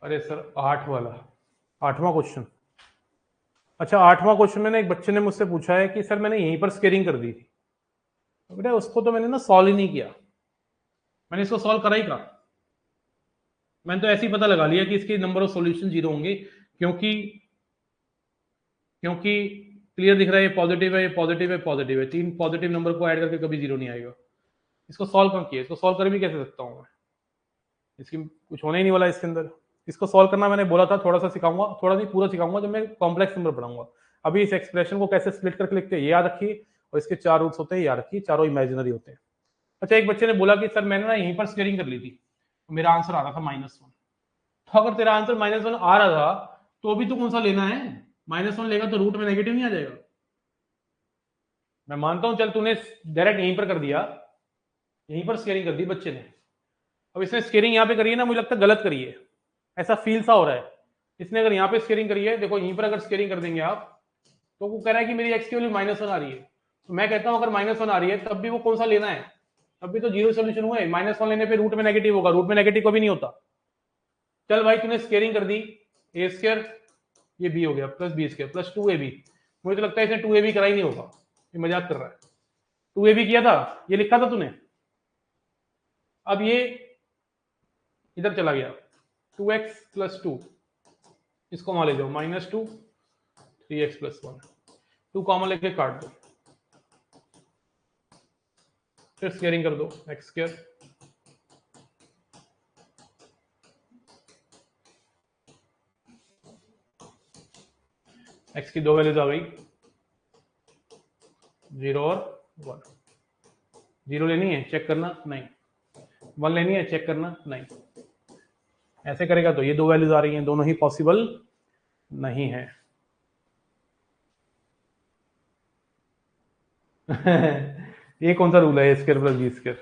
अरे सर 8 वाला, 8वां क्वेश्चन। अच्छा 8वां क्वेश्चन में ना एक बच्चे ने मुझसे पूछा है कि सर मैंने यहीं पर स्केलिंग कर दी थी, बेटा उसको तो मैंने ना सॉल्व ही नहीं किया, मैंने इसको सॉल्व करा ही कहा। मैंने तो ऐसे ही पता लगा लिया कि इसके नंबर ऑफ सॉल्यूशन 0 होंगे, क्योंकि क्योंकि क्लियर दिख रहा है ये पॉजिटिव है, ये पॉजिटिव है, पॉजिटिव है, 3 पॉजिटिव नंबर को ऐड करके कभी 0 नहीं आएगा। इसको सॉल्व कहाँ किया, इसको सॉल्व कर भी कैसे सकता हूँ मैं, इसकी कुछ होने ही नहीं वाला इसके अंदर। इसको सॉल्व करना मैंने बोला था थोड़ा सा सिखाऊंगा, थोड़ा नहीं पूरा सिखाऊंगा जब मैं कॉम्प्लेक्स नंबर पढ़ाऊंगा। अभी इस एक्सप्रेशन को कैसे स्प्लिट करके लिखते हैं ये याद रखिए, और इसके 4 रूट्स होते हैं याद रखिए, चारों इमेजिनरी होते हैं। अच्छा, एक बच्चे ने बोला कि सर मैंने ना यहीं पर स्केलिंग कर ली थी, मेरा आंसर आ रहा था -1। तो अगर तेरा आंसर -1 आ रहा था तो भी तो कौन सा लेना है, -1 लेगा तो रूट में नेगेटिव नहीं आ जाएगा। मैं मानता हूं चल तूने डायरेक्ट यहीं पर कर दिया, यहीं पर स्केलिंग कर दी बच्चे ने। अब इसने स्केलिंग यहाँ पे करी है ना, मुझे लगता है गलत करी है, ऐसा फील सा हो रहा है। इसने अगर यहाँ पे स्केलिंग करी है, देखो यहीं पर अगर स्केलिंग कर देंगे आप, तो वो कह रहा है कि मेरी एक्स की वैल्यू -1 आ रही है। तो मैं कहता हूं अगर -1 आ रही है तब भी वो कौन सा लेना है, तब भी तो 0 सोल्यूशन हुआ है। -1 लेने पे रूट में नेगेटिव होगा, रूट में नेगेटिव कभी नहीं होता। चल भाई तूने स्केलिंग कर दी, ए स्क्वायर ये बी हो गया plus b square plus 2ab। मुझे तो लगता है इसने 2ab करा ही नहीं होगा, ये मजाक कर रहा है। 2ab किया था, ये लिखा था तूने। अब ये इधर चला गया 2x + 2, इसको वहां ले जाओ -2 3x + 1, 2 कॉमन लेके काट दो, फिर स्क्वायरिंग कर दो x स्क्वायर, x की 2 वैल्यूज आ गई 0 और 1। 0 लेनी है चेक करना नहीं, 1 लेनी है चेक करना नहीं। ऐसे करेगा तो ये 2 वैल्यूज आ रही हैं, दोनों ही पॉसिबल नहीं है। ये कौन सा रूल है, a² + b²?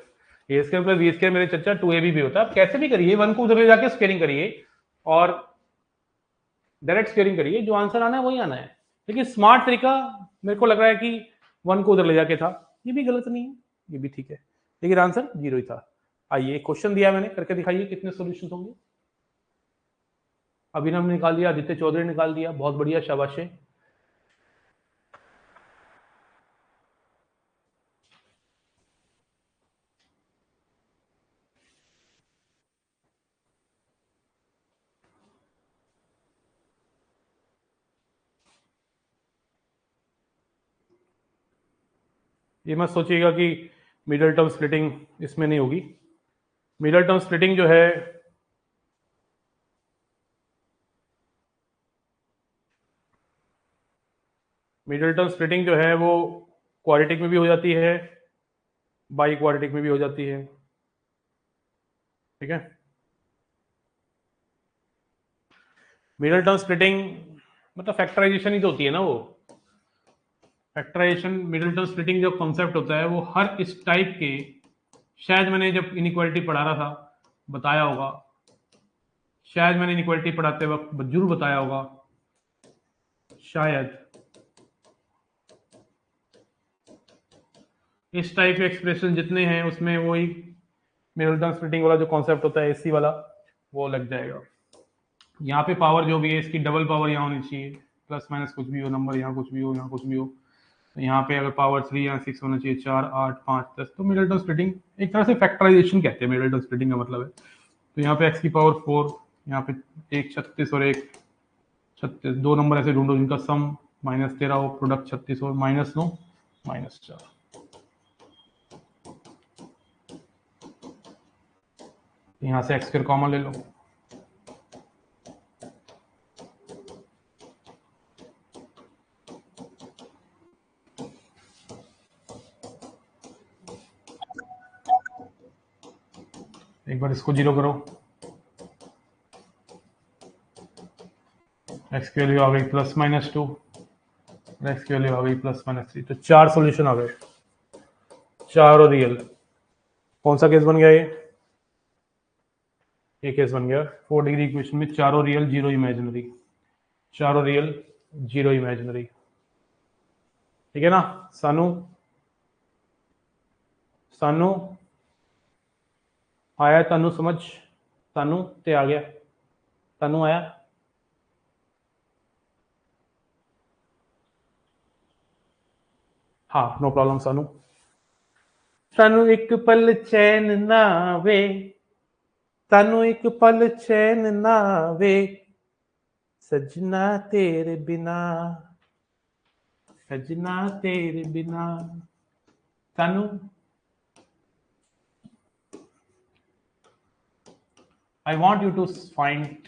a² + b² मेरे चच्चा 2ab भी होता है। आप कैसे भी करिए, 1 को उधर ले जाके स्क्वायरिंग करिए और डायरेक्ट स्क्वायरिंग करिए, जो आंसर आना है वही आना है। लेकिन स्मार्ट तरीका मेरे को लग रहा है कि 1 को उधर ले जाके था, ये भी गलत नहीं है, ये भी ठीक है, लेकिन आंसर 0 ही था। आइए क्वेश्चन दिया मैंने, करके दिखाइए कितने सॉल्यूशंस होंगे। अभिनव ने निकाल दिया, आदित्य चौधरी ने निकाल दिया, बहुत बढ़िया, शाबाश है। ये मत सोचिएगा कि मिडल टर्म स्प्लिटिंग इसमें नहीं होगी। मिडल टर्म स्प्लिटिंग जो है मिडल टर्म स्प्लिटिंग जो है वो क्वाड्रेटिक में भी हो जाती है, बाई क्वाड्रेटिक में भी हो जाती है, ठीक है। मिडल टर्म स्प्लिटिंग मतलब फैक्टराइजेशन ही तो होती है ना वो। फैक्टराइजेशन मिडल टर्म स्प्लिटिंग जो कॉन्सेप्ट होता है वो हर इस टाइप के, शायद मैंने जब इनइक्वालिटी पढ़ा रहा था बताया होगा, शायद मैंने इनइक्वालिटी पढ़ाते वक्त जरूर बताया होगा, शायद। इस टाइप के एक्सप्रेशन जितने हैं उसमें वही मिडल टर्म स्प्लिटिंग वाला जो कॉन्सेप्ट होता है एसी वाला वो लग जाएगा। यहाँ पे पावर जो भी है इसकी डबल पावर यहाँ होनी चाहिए, प्लस माइनस कुछ भी हो, नंबर यहाँ कुछ भी हो, यहाँ कुछ भी हो। तो यहाँ पे अगर पावर 3 यहाँ 6 होना चाहिए, 4 8 5 10, तो मिडल टर्म स्प्लिटिंग एक तरह से फैक्टराइजेशन कहते हैं, मिडल टर्म स्प्लिटिंग का मतलब है। तो यहाँ पे x की पावर 4, यहाँ पे एक 36 और एक 36, दो नंबर ऐसे ढूंढो जिनका सम -13 हो, प्रोडक्ट 36 और -9 -4। यहाँ से x स्क्वायर कॉमन ले लो, एक बार इसको 0 करो, x की वैल्यू आ गई +-2, x की वैल्यू आ गई +-3। तो 4 सॉल्यूशन आ गए, 4 और रियल। कौन सा केस बन गया ये केस बन गया 4 डिग्री इक्वेशन में चारों रियल 0 इमेजिनरी, चारों रियल 0 इमेजिनरी, ठीक है ना। सानू सानू आया, तानू समझ, तानू ते आ गया, तानू आया। हाँ नो प्रॉब्लम सानू। सानू एक पल चैन ना वे, सानू एक पल चैन ना वे, सजना तेरे बिना, सजना तेरे बिना। सानू I want you to find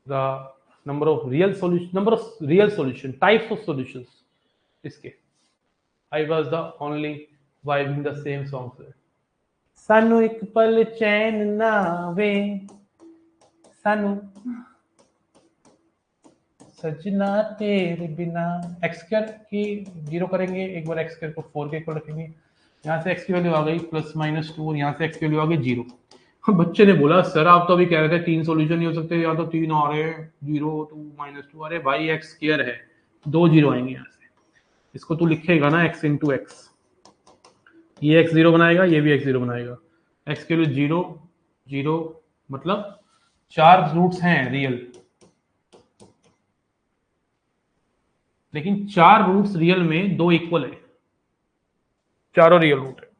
the number of real solution, types of solutions. इसके I was the only vibing the same song. सानू एक पल चैन ना वे, सानू सजना तेरे बिना। एक्स स्क्वायर की जीरो करेंगे, एक बार एक्स स्क्वायर को 4 के इक्वल रखेंगे, यहाँ से एक्स की वैल्यू आ गई +-2 और यहाँ से एक्स की वैल्यू आ गई 0। बच्चे ने बोला सर आप तो अभी कह रहे थे 3 सॉल्यूशन नहीं हो सकते, यहाँ तो 3 आ रहे हैं, 0 2 -2। अरे भाई एक्स स्क्वायर है, 2 0 आएंगे यहाँ से, इसको तू लिखेगा ना x इंटू एक्स, ये x 0 बनाएगा, ये भी x 0 बनाएगा। x के लिए 0 0 मतलब 4 रूट्स हैं रियल, लेकिन 4 रूट्स रियल में 2 इक्वल है, चारों रियल रूट है।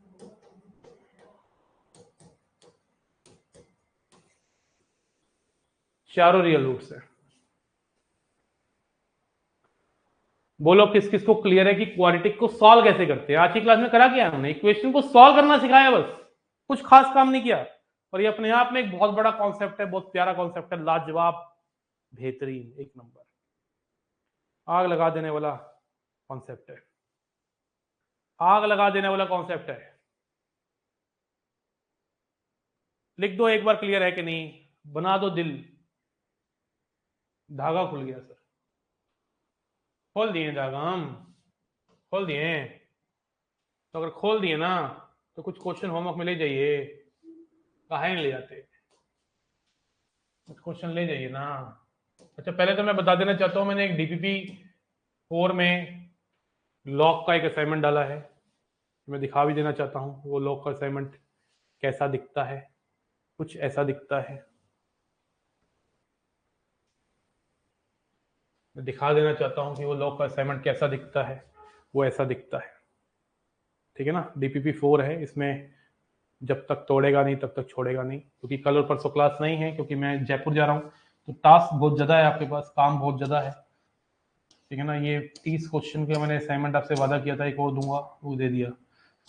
चारों रियल रूट्स है। बोलो किस किस को क्लियर है कि क्वाड्रेटिक को सॉल्व कैसे करते हैं। आज की क्लास में करा क्या हमने, इक्वेशन को सॉल्व करना सिखाया, बस कुछ खास काम नहीं किया। और ये अपने आप में एक बहुत बड़ा कॉन्सेप्ट है, बहुत प्यारा कॉन्सेप्ट है, लाजवाब, बेहतरीन, एक नंबर, आग लगा देने वाला कॉन्सेप्ट है, आग लगा देने वाला कॉन्सेप्ट है। लिख दो एक बार क्लियर है कि नहीं, बना दो दिल। धागा खुल गया सर, खोल दिए धागा, हम खोल दिए। तो अगर खोल दिए ना तो कुछ क्वेश्चन होमवर्क में ले जाइए, काहे नहीं ले जाते, कुछ क्वेश्चन ले जाइए ना। अच्छा पहले तो मैं बता देना चाहता हूं, मैंने एक DPP 4 में लॉग का एक असाइनमेंट डाला है, मैं दिखा भी देना चाहता हूं वो लॉग का असाइनमेंट कैसा दिखता है। कुछ ऐसा दिखता है, मैं दिखा देना चाहता हूं कि वो लॉग का असाइनमेंट कैसा दिखता है, वो ऐसा दिखता है, ठीक है ना। DPP 4 है, इसमें जब तक तोड़ेगा नहीं तब तक छोड़ेगा नहीं, क्योंकि कल और परसों क्लास नहीं है, क्योंकि मैं जयपुर जा रहा हूँ, तो टास्क बहुत ज़्यादा है, आपके पास काम बहुत ज़्यादा है, ठीक है ना। ये 30 क्वेश्चन का मैंने असाइनमेंट आपसे वादा किया था, एक और दूंगा, वो दे दिया।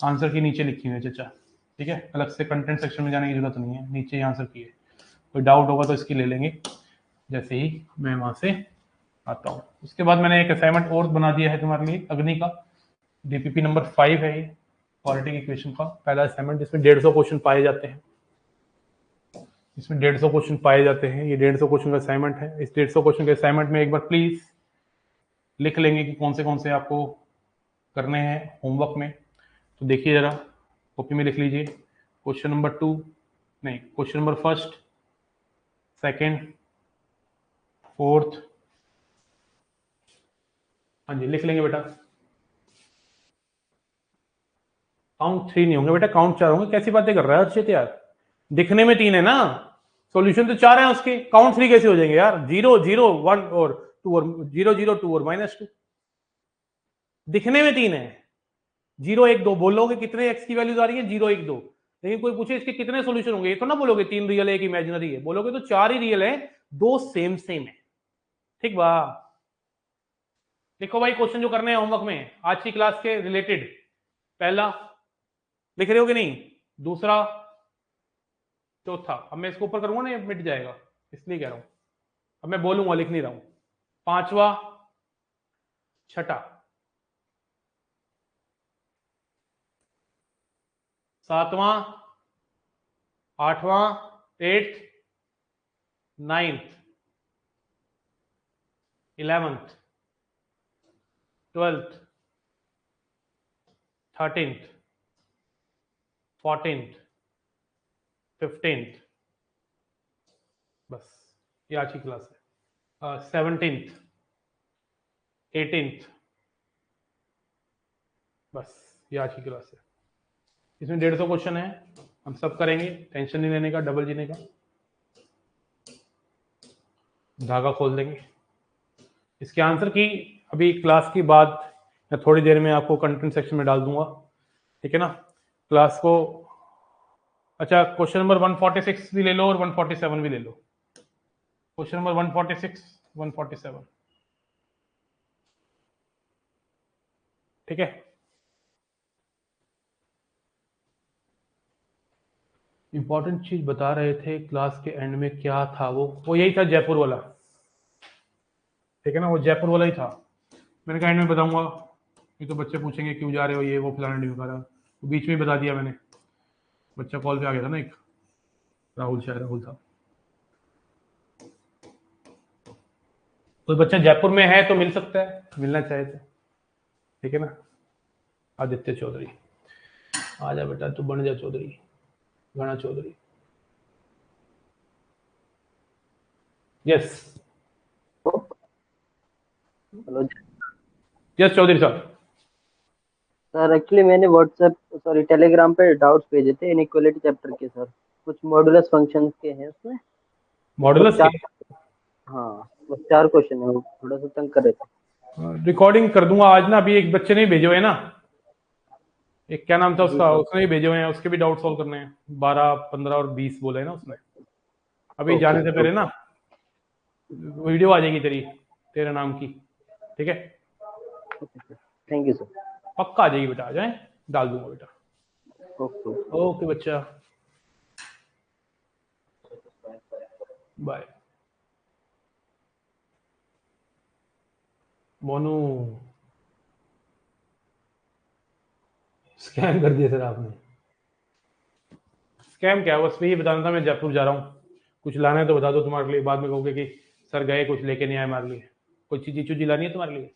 आंसर की नीचे लिखी हुई है चचा, ठीक है, अलग से कंटेंट सेक्शन में जाने की जरूरत नहीं है, नीचे ही आंसर की है। कोई डाउट होगा तो इसकी ले लेंगे जैसे ही मैं वहाँ से आता हूँ। उसके बाद मैंने एक असाइनमेंट और बना दिया है तुम्हारे लिए, अग्नि का, DPP नंबर 5 है ये, क्वाड्रेटिक इक्वेशन का पहला असाइनमेंट, जिसमें 150 क्वेश्चन पाए जाते हैं, इसमें 150 क्वेश्चन पाए जाते हैं। ये 150 क्वेश्चन का असाइनमेंट है। इस 150 क्वेश्चन के असाइनमेंट में एक बार प्लीज लिख लेंगे कि कौन से आपको करने हैं होमवर्क में। तो देखिए जरा, कॉपी में लिख लीजिए, क्वेश्चन नंबर 2 नहीं, क्वेश्चन नंबर 1, 2, 4, हाँ जी लिख लेंगे बेटा। काउंट 3 नहीं होंगे बेटा, काउंट 4 होंगे। कैसी बातें कर रहा है अर्चित यार, दिखने में 3 है ना, सॉल्यूशन तो 4 है उसके, काउंट 3 कैसे हो जाएंगे यार। 0 0 1 और 2 और 0 0 2 और -2, दिखने में 3 है। 0 1 2 बोलोगे कितने एक्स की वैल्यूज आ रही है, 0 1 2, लेकिन कोई पूछे इसके कितने सॉल्यूशन होंगे, ये तो ना बोलोगे 3 रियल है 1 इमेजिनरी है, बोलोगे तो 4 ही रियल है, 2 सेम है, ठीक बा। लिखो भाई क्वेश्चन जो करने हैं होमवर्क में आज की क्लास के रिलेटेड, पहला लिख रहे हो कि नहीं, दूसरा, चौथा। अब मैं इसको ऊपर करूंगा ना ये मिट जाएगा, इसलिए कह रहा हूं, अब मैं बोलूंगा लिख नहीं रहा हूं। पांचवा, छठा, सातवां, आठवां, 8th, 9th, 11th, 12th, 13th, 14th, 15th, बस ये आज की क्लास है। 17th, 18th, बस ये आज की क्लास है। इसमें 150 क्वेश्चन है, हम सब करेंगे, टेंशन नहीं लेने का, डबल जीने का, धागा खोल देंगे। इसके आंसर की अभी क्लास के बाद मैं थोड़ी देर में आपको कंटेंट सेक्शन में डाल दूंगा, ठीक है ना। क्लास को, अच्छा क्वेश्चन नंबर 146 भी ले लो और 147 भी ले लो। क्वेश्चन नंबर 146, 147, ठीक है। इंपॉर्टेंट चीज बता रहे थे क्लास के एंड में, क्या था वो यही था जयपुर वाला, ठीक है ना, वो जयपुर वाला ही था। मैंने कहा एंड में बताऊंगा, ये तो बच्चे पूछेंगे क्यों जा रहे हो, ये वो फलाना ढिमकाना, तो बीच में ही बता दिया मैंने। बच्चा कॉल पे आ गया था ना एक, राहुल, शायद राहुल था। कोई बच्चा जयपुर में है तो मिल सकता है, मिलना चाहे तो, ठीक है ना। आदित्य चौधरी, आजा बेटा तू बन जा चौधरी, घना Chaudhary, yes hello yes Chaudhary साहब। सर, एक्चुअली मैंने टेलीग्राम पे डाउट्स भेजे थे इनइक्वालिटी चैप्टर के सर, कुछ मॉडुलस फंक्शंस के हैं उसमें। मॉडुलस के, हाँ, बस 4 क्वेश्चन है, वो थोड़ा सा तंग कर रहे थे। रिकॉर्डिंग कर दूंगा आज ना। अभी एक बच्चे ने भेजे हुए हैं ना, एक क्या नाम था जी उसका, सर। उसने भी भेजे हुए हैं, उसके भी डाउट सॉल्व करने हैं। 12, 15 और 20 बोले हैं ना उसने। अभी जाने से पहले ना वीडियो आ जाएगी तेरे नाम की, ठीक है। Thank you sir. पक्का आ जाएगी बेटा, आ जाए, डाल दूंगा बेटा। ओके ओके बच्चा, बाय। मोनू, स्कैम कर दिया सर आपने। स्कैम क्या है, बस यही बताना था मैं जयपुर जा रहा हूँ, कुछ लाना है तो बता दो तुम्हारे लिए, बाद में कहोगे कि सर गए कुछ लेके नहीं आए हमारे लिए। कोई चीज चूजी लानी है तुम्हारे लिए?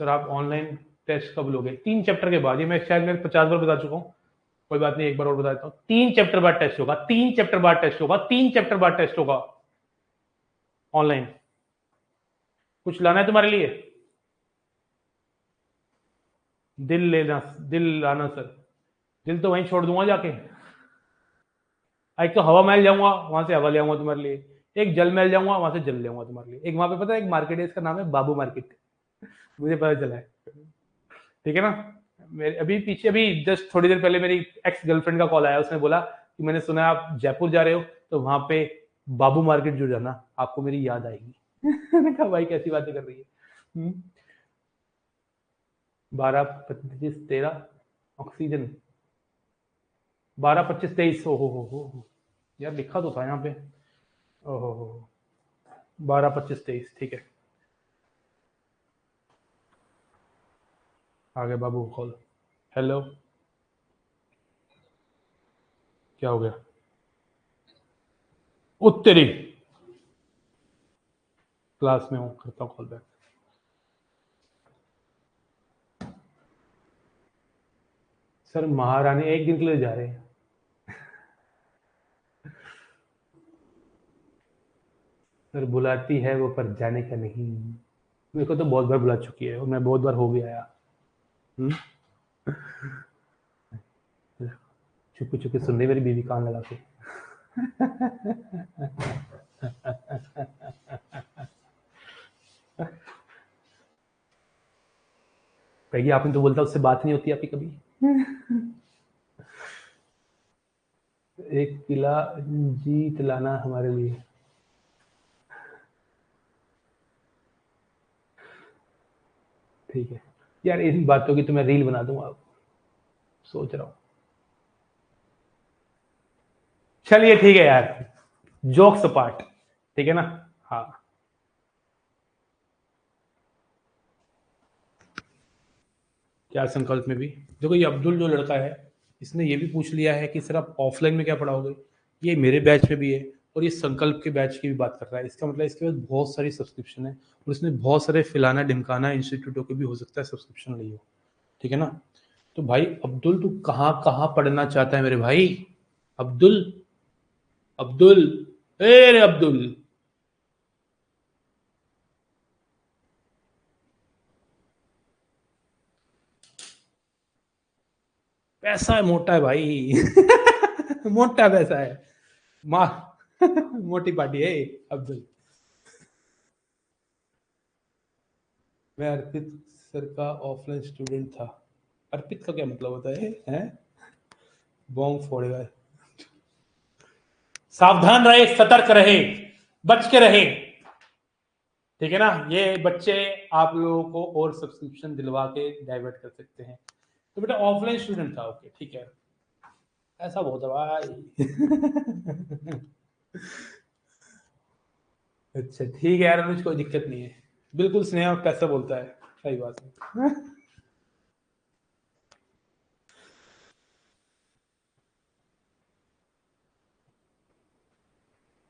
सर आप ऑनलाइन टेस्ट कब लोगे? 3 चैप्टर के बाद। ये मैं शायद मैं 50 बार बता चुका हूँ, कोई बात नहीं, एक बार और बता देता हूँ। 3 चैप्टर बाद टेस्ट होगा, 3 चैप्टर बाद टेस्ट होगा, 3 चैप्टर बाद टेस्ट होगा ऑनलाइन। कुछ लाना है तुम्हारे लिए? दिल लेना, दिल लाना सर। दिल तो वहीं छोड़ दूंगा जाके। एक तो हवा महल जाऊंगा, वहां से हवा ले आऊंगा तुम्हारे लिए। एक जल महल जाऊंगा, वहां से जल ले आऊंगा तुम्हारे लिए। एक वहां पे पता है एक मार्केट है, इसका नाम है बाबू मार्केट, मुझे पता चला है, ठीक है ना। मेरे अभी पीछे, अभी जस्ट थोड़ी देर पहले मेरी एक्स गर्लफ्रेंड का कॉल आया, उसने बोला कि मैंने सुना आप जयपुर जा रहे हो, तो वहां पे बाबू मार्केट जुड़ जाना, आपको मेरी याद आएगी। मैंने कहा भाई कैसी बातें कर रही है। 12, 25, 13 ऑक्सीजन, 12, 25, 23, हो यार लिखा तो था यहाँ पे, ओहो 12, 25, 23, ठीक है। आ गया बाबू कॉल। हेलो, क्या हो गया? उत्तरी क्लास में हूँ, करता हूँ कॉल बैक। सर महारानी एक दिन के लिए जा रहे हैं। सर बुलाती है वो, पर जाने का नहीं। मेरे को तो बहुत बार बुला चुकी है और मैं बहुत बार हो भी आया। चुपके चुपके सुन रही मेरी बीवी कान लगा के। कहेगी आपने तो बोलता उससे बात नहीं होती आपकी कभी। एक किला जीत लाना हमारे लिए। ठीक है यार, इन बातों की तो मैं रील बना दूंगा, सोच रहा हूँ। चलिए ठीक है यार, जोक्स अपार्ट, ठीक है ना। हाँ, क्या संकल्प में भी देखो, ये अब्दुल जो लड़का है, इसने ये भी पूछ लिया है कि सर आप ऑफलाइन में क्या पढ़ाओगे। ये मेरे बैच में भी है और ये संकल्प के बैच की भी बात कर रहा है। इसका मतलब इसके पास बहुत सारी सब्सक्रिप्शन है और इसने बहुत सारे फिलाना ढिमकाना इंस्टीट्यूटों के भी हो सकता है सब्सक्रिप्शन ली हो, ठीक है ना। तो भाई अब्दुल तू कहाँ कहाँ पढ़ना चाहता है मेरे भाई? अब्दुल, अब्दुल, ए रे अब्दुल, पैसा है, मोटा है भाई। मोटा पैसा है, माँ। मोटी पार्टी है अब्दुल। मैं अर्पित सर का ऑफलाइन स्टूडेंट था। अर्पित का क्या मतलब होता है? हैं? बॉम्ब फोड़ेगा। सावधान रहे, सतर्क रहे, बच के रहे, ठीक है ना। ये बच्चे आप लोगों को और सब्सक्रिप्शन दिलवा के डाइवर्ट कर सकते हैं। तो बेटा ऑफलाइन स्टूडेंट था, ओके ठीक है, ऐसा बहुत है भाई। अच्छा ठीक है यार, अनुज कोई दिक्कत नहीं है, बिल्कुल स्नेहा कैसा बोलता है, सही बात है।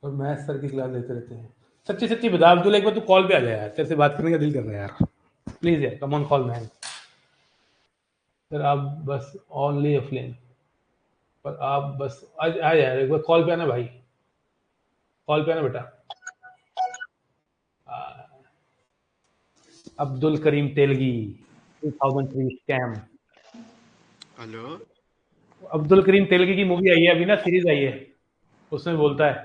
और मैथ सर की क्लास लेते रहते हैं। सच्ची सच्ची बता अब्दुल, एक बार तू कॉल पे आ जाए यार, तेरे से बात करने का दिल कर रहा है यार, प्लीज यार come on call man. Sir आप बस ओनली ऑफलाइन, पर आप बस आ यार, एक बार कॉल पे आना भाई, कॉल पे आना बेटा। अब्दुल करीम तेलगी 2003 स्कैम। हेलो। अब्दुल करीम तेलगी की मूवी आई है अभी ना, सीरीज आई है, उसमें बोलता है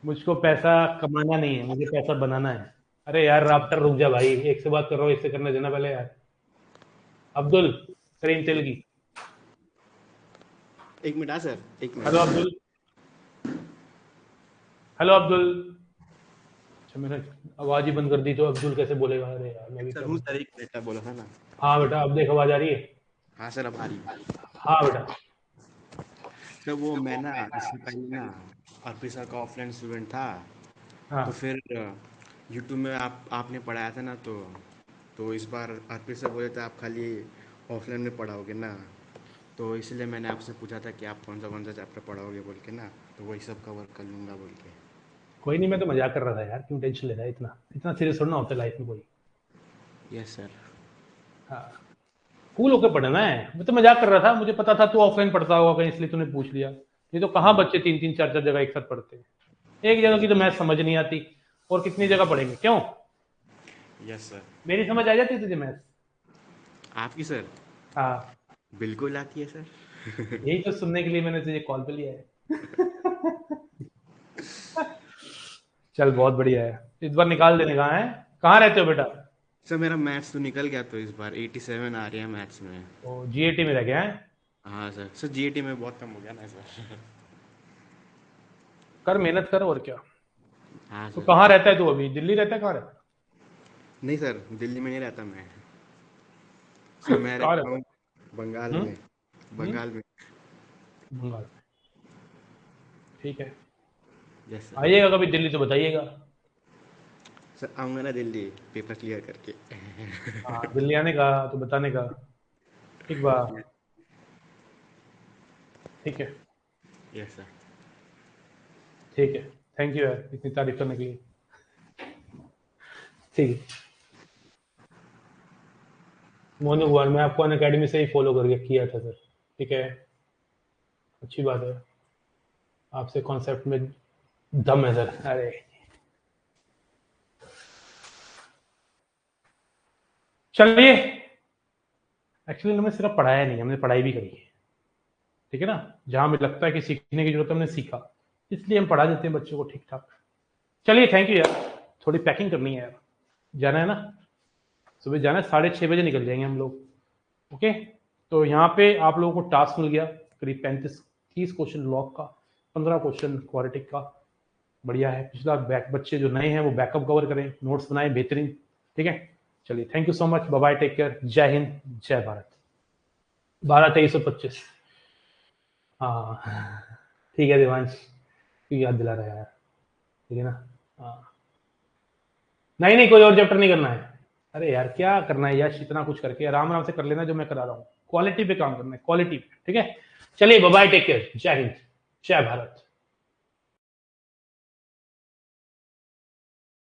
मुझको पैसा कमाना नहीं है, मुझे पैसा बनाना है। अरे यार राफ्टर रुक जा भाई, एक से बात कर रहा हूँ, एक से करने देना पहले यार। अब्दुल करीम तेलगी। एक मिनट, हाँ सर, एक hello minute. Abdul, hello Abdul. अच्छा मैंने आवाज ही बंद कर दी तो अब्दुल कैसे बोलेगा? अरे यार मैं भी सर क्या हूँ बोलूं। सर, एक मिनट बोला था ना। हाँ बेटा अब देख आवाज आ रही है। हाँ सर, अब आ रही है। हाँ बेटा। सर वो मैं ना इससे पहले ना अर्पित सर का ऑफलाइन स्टूडेंट था। तो हाँ फिर यूट्यूब में आपने पढ़ाया था ना, तो इस बार अर्पित सर बोले थे आप खाली ऑफलाइन में पढ़ाओगे ना, तो इसलिए मैंने आपसे पूछा था कि आप कौन सा चैप्टर पढ़ाओगे बोल के ना, तो वही सब कवर कर लूँगा बोल के। कोई नहीं, मैं तो मजाक कर रहा था यार, क्यों टेंशन ले रहा है, इतना इतना सीरियस थोड़ा ना होता है लाइफ में कोई। Yes sir. हाँ कूल होकर पढ़ना है, मैं तो मजाक कर रहा था, मुझे पता था तू ऑफलाइन पढ़ता होगा कहीं, इसलिए तूने पूछ लिया। ये तो कहाँ बच्चे तीन तीन चार चार जगह एक साथ पढ़ते हैं, एक जगह की तो मैथ समझ नहीं आती, और कितनी जगह पढ़ेंगे क्यों? Yes sir. मेरी समझ आ जाती है तुझे मैथ? आपकी सर हाँ बिल्कुल आती है सर। यही तो सुनने के लिए मैंने तुझे कॉल पे लिया है। चल बहुत बढ़िया है, इस बार निकाल देने कहाँ है, कहाँ रहते हो बेटा? सर मेरा मैथ्स तो निकल गया, तो इस बार 87 आ रही है मैथ्स में। तो जीएटी में रह गया है? हाँ सर, सर जीएटी में बहुत कम हो गया ना सर। कर मेहनत कर, और क्या। हाँ तो सर। कहाँ रहता है तू अभी, दिल्ली रहता है, कहाँ रहता नहीं सर, दिल्ली में नहीं रहता मैं। सर है? मैं कहाँ रहता रहता हूँ बंगाल है? में। बंगाल में। बंगाल में, ठीक है। Yes sir. आइएगा कभी दिल्ली तो बताइएगा। सर आऊँगा ना दिल्ली, पेपर क्लियर करके। हाँ दिल्ली आने का तो बताने का, ठीक बा, ठीक है। Yes sir. ठीक है, थैंक यू यार इतनी तारीफ करने के लिए, ठीक है। मोनू कुमार, मैं आपको अन अकेडमी से ही फॉलो करके किया था सर, ठीक है, अच्छी बात है, आपसे कॉन्सेप्ट में दम है सर। अरे चलिए, एक्चुअली हमने सिर्फ पढ़ाया नहीं, हमने पढ़ाई भी करी है, ठीक है ना। जहां हमें लगता है कि सीखने की जरूरत है हमने सीखा, इसलिए हम पढ़ा देते हैं बच्चों को ठीक ठाक। चलिए थैंक यू यार, थोड़ी पैकिंग करनी है यार, जाना है ना, सुबह जाना है, 6:30 बजे निकल जाएंगे हम लोग, ओके। तो यहाँ पे आप लोगों को टास्क मिल गया करीब 35-30 क्वेश्चन लॉग का, 15 क्वेश्चन क्वाड्रेटिक का, बढ़िया है। पिछला बच्चे जो नए हैं वो बैकअप कवर करें, नोट्स बनाएं बेहतरीन, ठीक है। चलिए thank you so much, bye bye, take care, Jai Hind जय भारत। 12-23-25। हाँ ठीक है देवांश, क्यों याद दिला रहा है यार, ठीक है ना। हाँ नहीं नहीं, कोई और चैप्टर नहीं करना है। अरे यार क्या करना है यश, इतना कुछ करके आराम आराम से कर लेना जो मैं करा रहा हूँ, क्वालिटी पे काम करना है, क्वालिटी पे, ठीक है। चलिए bye bye, take care, Jai Hind जय भारत।